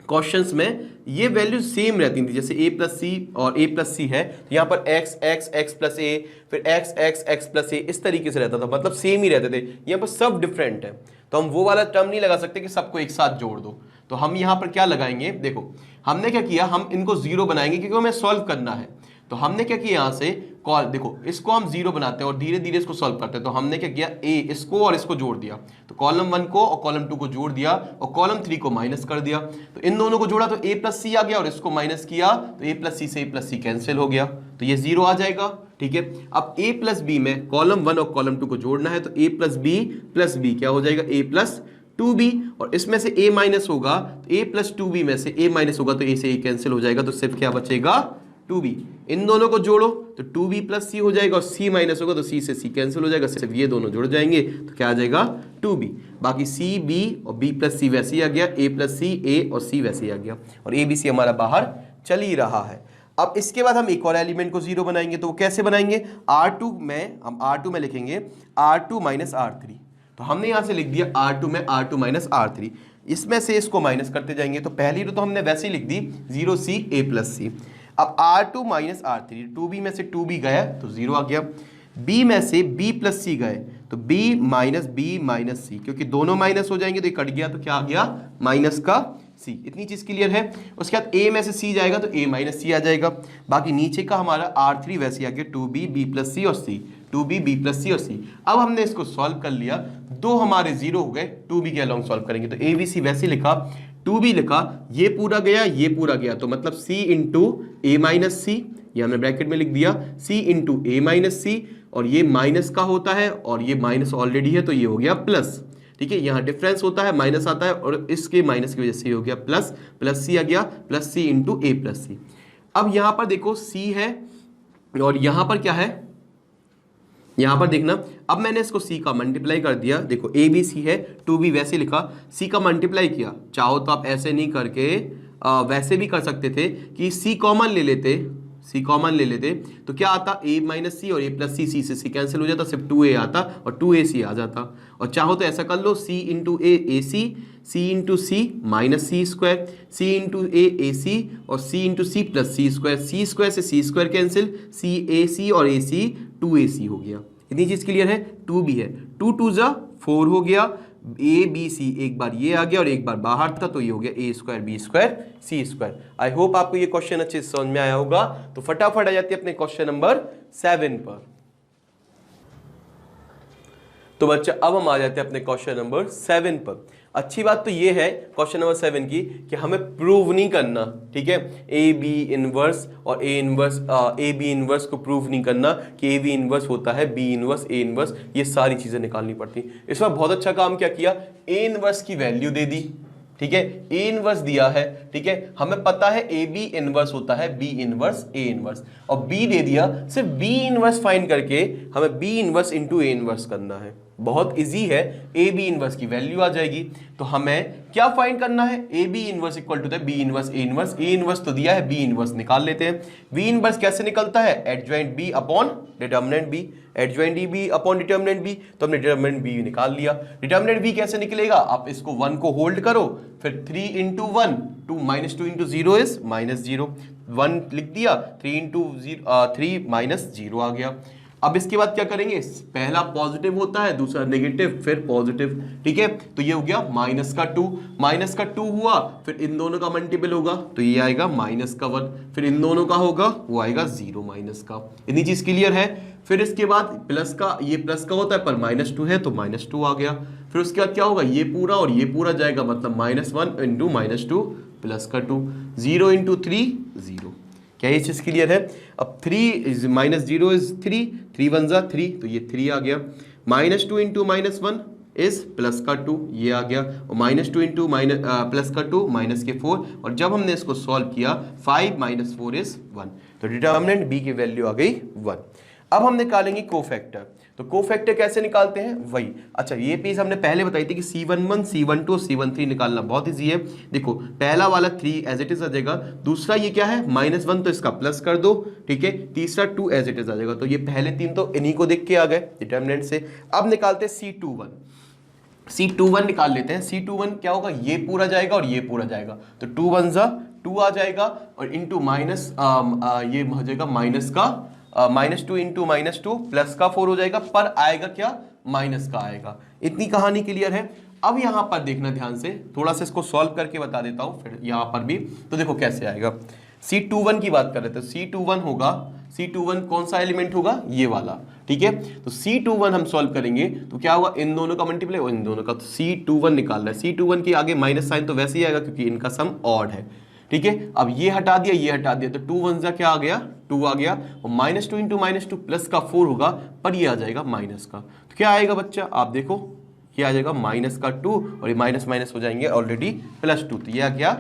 क्वेश्चंस में ये वैल्यू सेम रहती थी, जैसे a प्लस सी और a प्लस सी है, तो यहाँ पर x प्लस a, फिर x प्लस a, इस तरीके से रहता था, मतलब सेम ही रहते थे। यहाँ पर सब डिफरेंट है, तो हम वो वाला टर्म नहीं लगा सकते कि सबको एक साथ जोड़ दो। तो हम यहाँ पर क्या लगाएंगे, देखो हमने क्या किया, हम इनको 0 बनाएंगे क्योंकि हमें सॉल्व करना है। तो हमने क्या किया, यहाँ से कॉल देखो, इसको हम 0 बनाते हैं और धीरे धीरे इसको सॉल्व करते हैं। तो हमने क्या किया, a इसको और इसको जोड़ दिया, तो कॉलम 1 को और कॉलम 2 को जोड़ दिया, और कॉलम 3 को माइनस कर दिया। तो इन दोनों को जोड़ा तो a प्लस सी आ गया, और इसको माइनस किया तो a प्लस सी से a प्लस सी कैंसिल हो गया, तो ये 0 आ जाएगा। ठीक है, अब a प्लस बी में कॉलम 1 और कॉलम 2 को जोड़ना है, तो a प्लस बी क्या हो जाएगा, a प्लस 2b, और इसमें से a माइनस होगा तो a प्लस 2b में से a माइनस होगा, तो a से a कैंसिल हो जाएगा, तो सिर्फ क्या बचेगा 2b। इन दोनों को जोड़ो तो 2b प्लस c हो जाएगा, और c माइनस होगा तो c से c कैंसिल हो जाएगा, सिर्फ ये दोनों जुड़ जाएंगे तो क्या आ जाएगा 2b। बाकी c b और b प्लस c वैसे ही आ गया, a प्लस c a और c वैसे ही आ गया, और a b c हमारा बाहर चल ही रहा है। अब इसके बाद हम एक और एलिमेंट को 0 बनाएंगे, तो वो कैसे बनाएंगे, R2 में हम R2 में लिखेंगे R2 माइनस R3। तो हमने यहाँ से लिख दिया R2 में R2 माइनस R3, इसमें से इसको माइनस करते जाएंगे। तो पहली रो तो हमने वैसे ही लिख दी 0c a प्लस c। अब R2 माइनस R3, 2b में से 2b गया तो 0 आ गया, b में से b प्लस c गए तो b माइनस c, क्योंकि दोनों माइनस हो जाएंगे तो ये कट गया, तो क्या आ गया माइनस का c। इतनी चीज क्लियर है। उसके बाद a में से c जाएगा तो a माइनस c आ जाएगा। बाकी नीचे का हमारा R3 वैसे आ गया 2b b प्लस c और c, 2b b plus c और c। अब हमने इसको सॉल्व कर लिया, दो हमारे 0 हो गए, 2b के अलॉन्ग सॉल्व करेंगे तो a b c वैसे लिखा, 2b लिखा, ये पूरा गया ये पूरा गया, तो मतलब c इंटू a माइनस सी, ये हमने ब्रैकेट में लिख दिया c इंटू a माइनस सी, और ये माइनस का होता है और ये माइनस ऑलरेडी है तो ये हो गया प्लस। ठीक है, यहाँ डिफरेंस होता है, माइनस आता है और इसके माइनस की वजह से हो गया प्लस, प्लस सी आ गया, प्लस सी इंटू ए प्लस सी। अब यहां पर देखो सी है और यहां पर क्या है, यहां पर देखना, अब मैंने इसको सी का मल्टीप्लाई कर दिया, देखो ए बी सी है, टू बी वैसे लिखा, सी का मल्टीप्लाई किया। चाहो तो आप ऐसे नहीं करके वैसे भी कर सकते थे कि सी कॉमन ले लेते, सी कॉमन ले लेते तो क्या आता, a माइनस सी और a प्लस सी, सी से सी कैंसिल हो जाता, सिर्फ 2a आता और 2ac आ जाता। और चाहो तो ऐसा कर लो, c इंटू ए ए सी, सी इंटू सी माइनस सी स्क्वायर, सी इंटू ए सी और c इंटू सी प्लस सी स्क्वायर, सी स्क्वायर से सी स्क्वायर कैंसिल, सी ए सी और ए सी 2ac हो गया। इतनी चीज क्लियर है। 2b है, 2 2 जा 4 हो गया, ए बी सी एक बार ये आ गया और एक बार बाहर था, तो ये हो गया A square B square C square. I hope आपको ये क्वेश्चन अच्छे से समझ में आया होगा। तो फटाफट आ जाती है अपने क्वेश्चन नंबर 7 पर। तो बच्चा अब हम आ जाते हैं अपने क्वेश्चन नंबर 7 पर। अच्छी बात तो ये है क्वेश्चन नंबर 7 की कि हमें प्रूव नहीं करना, ठीक है, ए बी इनवर्स और a inverse, a B inverse को प्रूव नहीं करना कि ए बी इनवर्स होता है बी इनवर्स ए इनवर्स, ये सारी चीजें निकालनी पड़ती। इसमें बहुत अच्छा काम क्या किया, ए इनवर्स की वैल्यू दे दी, ठीक है, ए इनवर्स दिया है, ठीक है, हमें पता है ए बी इनवर्स होता है बी इनवर्स ए इनवर्स, और बी दे दिया, सिर्फ बी इनवर्स फाइंड करके हमें B inverse into A inverse करना है। बहुत इजी है, ए बी इनवर्स की वैल्यू आ जाएगी। तो हमें क्या फाइंड करना है, A B inverse equal to B inverse A inverse, A inverse तो दिया है, बी इनवर्स निकाल लेते हैं। बी इनवर्स कैसे निकलता है, adjoint B upon determinant B, adjoint B upon determinant B, तो हमने डिटर्मिनेंट बी निकाल लिया। डिटर्मिनेंट बी कैसे निकलेगा, आप इसको 1 को होल्ड करो, फिर 3 into 1 2 minus 2 into 0 is minus 0, 1 लिख दिया, 3 इंटू 3 माइनस 0 आ गया। अब इसके बाद क्या करेंगे, पहला पॉजिटिव होता है, दूसरा नेगेटिव, फिर पॉजिटिव, ठीक है, तो ये हो गया माइनस का 2, माइनस का 2 हुआ, फिर इन दोनों का मल्टीपल होगा तो ये आएगा माइनस का 1, फिर इन दोनों का होगा वो आएगा 0 माइनस का। इतनी चीज क्लियर है। फिर इसके बाद प्लस का, ये प्लस का होता है पर माइनस 2 है तो माइनस 2 आ गया। फिर उसके बाद क्या होगा, ये पूरा और ये पूरा जाएगा, मतलब माइनस 1 इंटू माइनस 2 प्लस का 2, 0 इंटू 3 0। क्या ये चीज क्लियर है। अब 3 माइनस 0 इज 3, 3 1 जा 3, तो ये 3 आ गया। Minus 2 into minus 1 is plus का 2, ये आ गया, और माइनस 2 इंटू प्लस का 2 माइनस के 4, और जब हमने इसको सॉल्व किया 5 माइनस 4 इज 1, तो डिटर्मिनेंट बी की वैल्यू आ गई 1। अब हम निकालेंगे कोफैक्टर। तो कोफैक्टर कैसे निकालते हैं, वही, अच्छा ये पीस हमने पहले बताई थी कि C11 C12 C13 निकालना बहुत इजी है। देखो पहला वाला 3 एज इट इज आ जाएगा, दूसरा ये क्या है -1 तो इसका प्लस कर दो, ठीक है, तीसरा 2 एज इट इज आ जाएगा। तो ये पहले 3 तो इन्हीं को देख के आ गए डिटर्मिनेंट से। अब निकालते हैं C21 निकाल लेते हैं। C21 क्या होगा, ये पूरा जाएगा और ये पूरा जाएगा, तो 2 1 जा 2 आ जाएगा, और इंटू माइनस ये हो जाएगा माइनस का -2 इंटू -2 प्लस का 4 हो जाएगा, पर आएगा क्या, माइनस का आएगा। इतनी कहानी क्लियर है। अब यहां पर देखना ध्यान से, थोड़ा सा इसको सॉल्व करके बता देता हूं फिर यहां पर भी। तो देखो कैसे आएगा, C21 की बात कर रहे थे, C21 होगा, C21 कौन सा एलिमेंट होगा, ये वाला, ठीक है। तो C21 हम सॉल्व करेंगे तो क्या होगा, इन दोनों का मल्टीप्लाई और इन दोनों का, तो C21 निकाल रहा है। C21 के आगे माइनस साइन तो वैसे ही आएगा क्योंकि इनका सम ऑड है, ठीक है। अब ये हटा दिया, ये हटा दिया, तो 2 1 जा क्या आ गया, 2 आ गया, और -2 इंटू -2 प्लस का 4 होगा, पर ये आ जाएगा माइनस का। तो क्या आएगा बच्चा, आप देखो ये आ जाएगा माइनस का 2, और ये माइनस माइनस हो जाएंगे ऑलरेडी +2, तो ये आ गया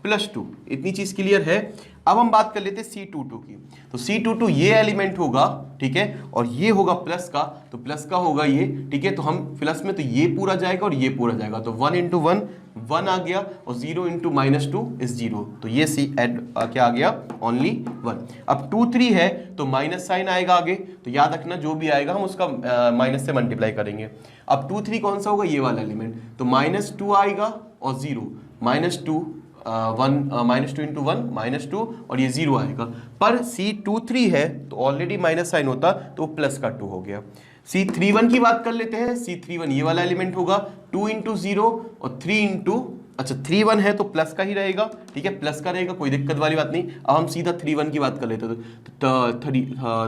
+2। इतनी चीज क्लियर है। अब हम बात कर लेते हैं C22 की। तो C22 ये एलिमेंट होगा, ठीक है, और ये होगा प्लस का, तो प्लस का होगा ये, ठीक है। तो हम प्लस में तो ये पूरा जाएगा और ये पूरा जाएगा, तो 1 इंटू 1 1 आ गया, और 0 इंटू -2 इज 0, तो ये सी एड क्या आ गया, ओनली 1। अब 2 3 है तो माइनस साइन आएगा आगे, तो याद रखना जो भी आएगा हम उसका माइनस से मल्टीप्लाई करेंगे। अब 2 3 कौन सा होगा, ये वाला एलिमेंट, तो -2 आएगा और 0, -2 -2 इंटू 1 -2, और ये 0 आएगा, पर C23 है तो ऑलरेडी माइनस साइन होता तो प्लस का 2 हो गया। C31 की बात कर लेते हैं। C31 ये वाला एलिमेंट होगा, 2 इंटू 0 और 3 इंटू, अच्छा 31 है तो प्लस का ही रहेगा, ठीक है, प्लस का रहेगा, कोई दिक्कत वाली बात नहीं। अब हम सीधा 31 की बात कर लेते हैं, तो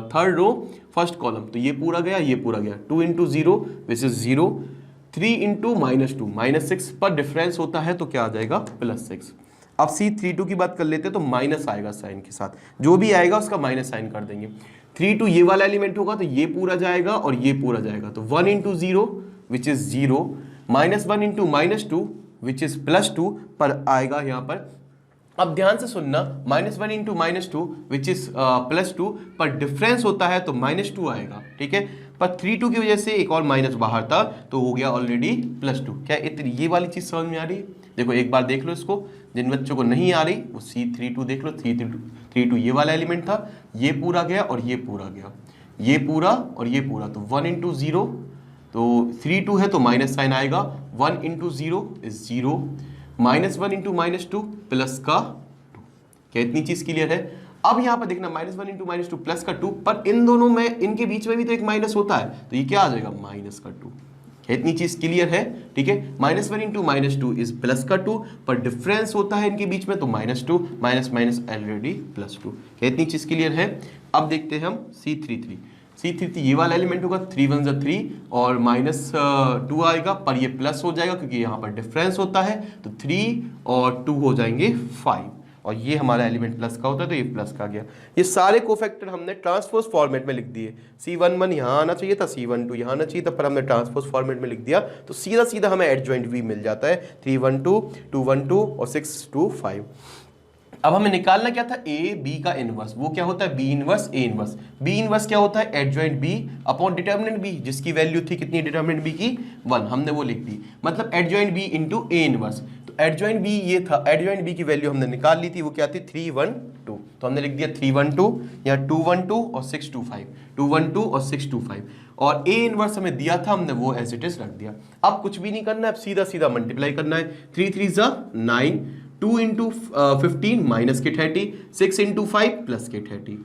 थर्ड रो फर्स्ट कॉलम, तो ये पूरा गया, ये पूरा गया, 2 इंटू 0 विच इज 0, 3 इंटू -2 -6, पर डिफरेंस होता है तो क्या आ जाएगा, +6। अब C32 की बात कर लेते हैं, तो माइनस आएगा साइन के साथ, जो भी आएगा उसका माइनस साइन कर देंगे। 32 ये वाला एलिमेंट होगा, तो ये पूरा जाएगा और ये पूरा जाएगा, तो 1 into 0 which is 0, -1 into -2 which is +2 पर आएगा यहाँ पर। अब ध्यान से सुनना, -1 इंटू -2 विच इज +2 पर डिफरेंस होता है तो -2 आएगा, ठीक है। पर 3 2 की वजह से एक और माइनस बाहर था तो हो गया ऑलरेडी +2। क्या इतनी ये वाली चीज समझ में आ रही है? देखो एक बार देख लो इसको, जिन बच्चों को नहीं आ रही वो C32 देख लो। 3 2 ये वाला एलिमेंट था, ये पूरा गया और ये पूरा गया, ये पूरा और ये पूरा, तो 1 इंटू 0 तो 3 2 है तो माइनस साइन आएगा। 1 इंटू 0 इज 0, -1 इंटू -2 प्लस का 2। क्या इतनी चीज क्लियर है? अब यहां पर देखना, -1 इंटू -2 प्लस का 2, पर इन दोनों में, इनके बीच में भी तो एक माइनस होता है, तो ये क्या आ जाएगा? माइनस का 2। क्या इतनी चीज क्लियर है? ठीक है, -1 इंटू -2 इज प्लस का 2, पर डिफरेंस होता है इनके बीच में तो -2, माइनस माइनस ऑलरेडी +2। क्या इतनी चीज क्लियर है? अब देखते हैं हम C33 ये वाला एलिमेंट होगा, 3 1 3 और -2 आएगा, पर ये प्लस हो जाएगा क्योंकि यहाँ पर डिफरेंस होता है, तो 3 और 2 हो जाएंगे 5, और ये हमारा एलिमेंट प्लस का होता है तो ये प्लस का गया। ये सारे कोफैक्टर हमने ट्रांसपोज फॉर्मेट में लिख दिए। C11 यहाँ आना चाहिए था, C12 यहाँ आना चाहिए था, पर हमने ट्रांसपोज फॉर्मेट में लिख दिया, तो सीधा सीधा हमें एडजॉइंट V मिल जाता है। 3 1 2 2 1 2 और 6 2 5। अब हमें निकालना क्या था? A B का इनवर्स। वो क्या होता है? B inverse A inverse. B inverse क्या होता है? Adjoint B upon determinant B, जिसकी वैल्यू थी कितनी डिटर्मिनेंट B की? 1, हमने वो लिख दी, मतलब adjoint B into A inverse. तो एडजॉइंट B ये था, एडजॉइंट B की वैल्यू हमने निकाल ली थी, वो क्या थी? 3 1 2, तो हमने लिख दिया 3 1 2, या 2 1 2 और 6 2 5, 2 1 2 और 6 2 5, और A इनवर्स हमें दिया था, हमने वो एज इट इज रख दिया। अब कुछ भी नहीं करना है, अब सीधा सीधा मल्टीप्लाई करना है। 3 3 जा 9, 2 इंटू 15 माइनस के 30, 6 इंटू 5 प्लस के 30।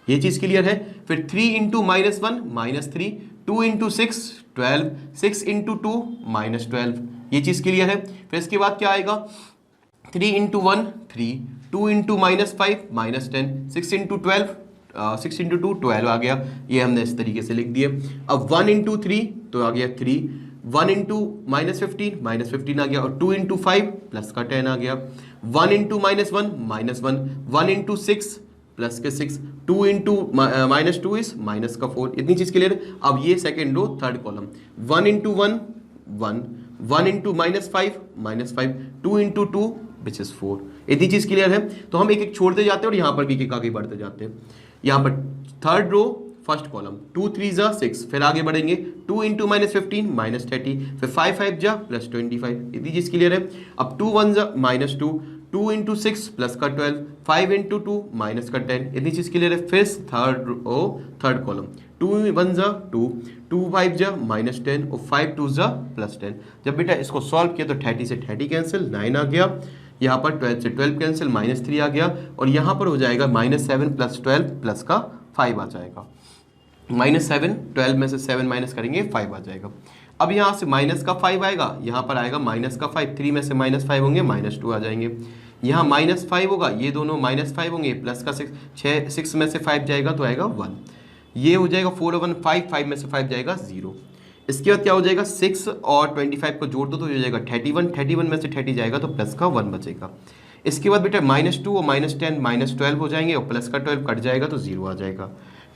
ये चीज क्लियर है? फिर 3 इंटू -1 -3, 2 इंटू 6 12, 6 इंटू 2 -12। ये चीज क्लियर है? फिर इसके बाद क्या आएगा? 3 इंटू 1 3, 2 इंटू -5 -10, 6 इंटू 12 6 इंटू 2 12 आ गया। ये हमने इस तरीके से लिख दिए। अब 1 इंटू 3 तो आ गया 3, 1 इंटू -15 आ गया, और 2 इंटू 5 प्लस का 10 आ गया। 1 इंटू -1 1 इंटू 6 प्लस के 6, 2 इंटू -2 इज माइनस का 4। इतनी चीज क्लियर है? अब ये second row third column, 1 into 1 1, 1 into -5 2 into 2 which is 4। इतनी चीज क्लियर है? तो हम एक एक छोड़ते जाते हैं और यहाँ पर भी एक आगे बढ़ते जाते हैं। यहाँ पर थर्ड रो फर्स्ट कॉलम, 2 3 जा 6, फिर आगे बढ़ेंगे 2 इंटू -15 -30, फिर 5 5 जा +25। इतनी चीज क्लियर है? अब 2 1 जा -2, 2 इंटू 6 प्लस का 12, 5 इंटू 2 माइनस का 10। इतनी चीज क्लियर है? फिर थर्ड कॉलम, 2 1 जा 2, 2 5 जा -10 और 5 2 जा +10। जब बेटा इसको सॉल्व किया तो 30 से 30 कैंसिल, 9 आ गया। यहाँ पर 12 से 12 कैंसिल, -3 आ गया, और यहाँ पर हो जाएगा -7 + 12 प्लस का 5 आ जाएगा। -7, 12 में से 7 माइनस करेंगे 5 आ जाएगा। अब यहाँ से माइनस का 5 आएगा, यहाँ पर आएगा माइनस का 5, 3 में से -5 होंगे -2 आ जाएंगे। यहाँ -5 होगा, ये दोनों -5 होंगे, प्लस का 6 में से 5 जाएगा तो आएगा 1। ये हो जाएगा 4 1 5, 5 में से 5 जाएगा 0। इसके बाद क्या हो जाएगा? 6 और 25 को जोड़ दो तो हो जाएगा 31 में से 30 जाएगा तो प्लस का 1 बचेगा। इसके बाद बेटा -2 और -10 -12 हो जाएंगे, और प्लस का 12 कट जाएगा तो 0 आ जाएगा।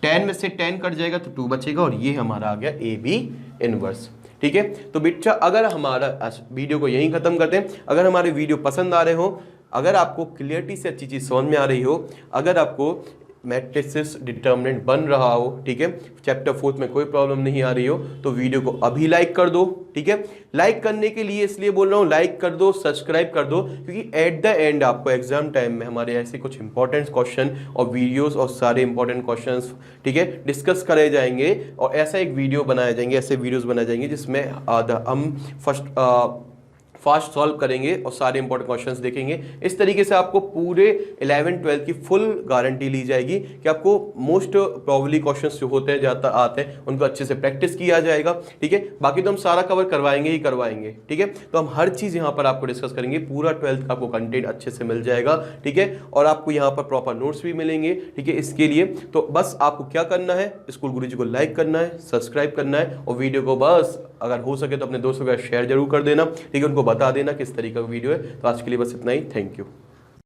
10 में से 10 कट जाएगा तो 2 बचेगा, और ये हमारा आ गया AB इनवर्स। ठीक है, तो बेटा अगर हमारा वीडियो को यहीं खत्म करते हैं। अगर हमारे वीडियो पसंद आ रहे हो, अगर आपको क्लियरिटी से अच्छी चीज समझ में आ रही हो, अगर आपको मैट्रिसेस डिटर्मिनेंट बन रहा हो, ठीक है, चैप्टर 4 में कोई प्रॉब्लम नहीं आ रही हो, तो वीडियो को अभी लाइक कर दो। ठीक है, लाइक करने के लिए इसलिए बोल रहा हूँ, लाइक कर दो, सब्सक्राइब कर दो, क्योंकि एट द एंड आपको एग्जाम टाइम में हमारे ऐसे कुछ इंपॉर्टेंट क्वेश्चन और वीडियोस और सारे इंपॉर्टेंट क्वेश्चंस, ठीक है, डिस्कस करे जाएंगे, और ऐसा एक वीडियो बनाए जाएंगे, ऐसे वीडियोस बनाए जाएंगे जिसमें हम फास्ट सॉल्व करेंगे और सारे इंपॉर्टेंट क्वेश्चंस देखेंगे। इस तरीके से आपको पूरे 11 12 की फुल गारंटी ली जाएगी कि आपको मोस्ट प्रॉब्ली क्वेश्चंस जो होते हैं आते हैं उनको अच्छे से प्रैक्टिस किया जाएगा। ठीक है, बाकी तो हम सारा कवर करवाएंगे ही करवाएंगे। ठीक है, तो हम हर चीज़ यहाँ पर आपको डिस्कस करेंगे, पूरा 12th का आपको कंटेंट अच्छे से मिल जाएगा। ठीक है, और आपको यहाँ पर प्रॉपर नोट्स भी मिलेंगे। ठीक है, इसके लिए तो बस आपको क्या करना है, स्कूल गुरुजी को लाइक करना है, सब्सक्राइब करना है, और वीडियो को बस अगर हो सके तो अपने दोस्तों का शेयर जरूर कर देना। ठीक है, उनको बता देना किस तरीके का वीडियो है। तो आज के लिए बस इतना ही। Thank you.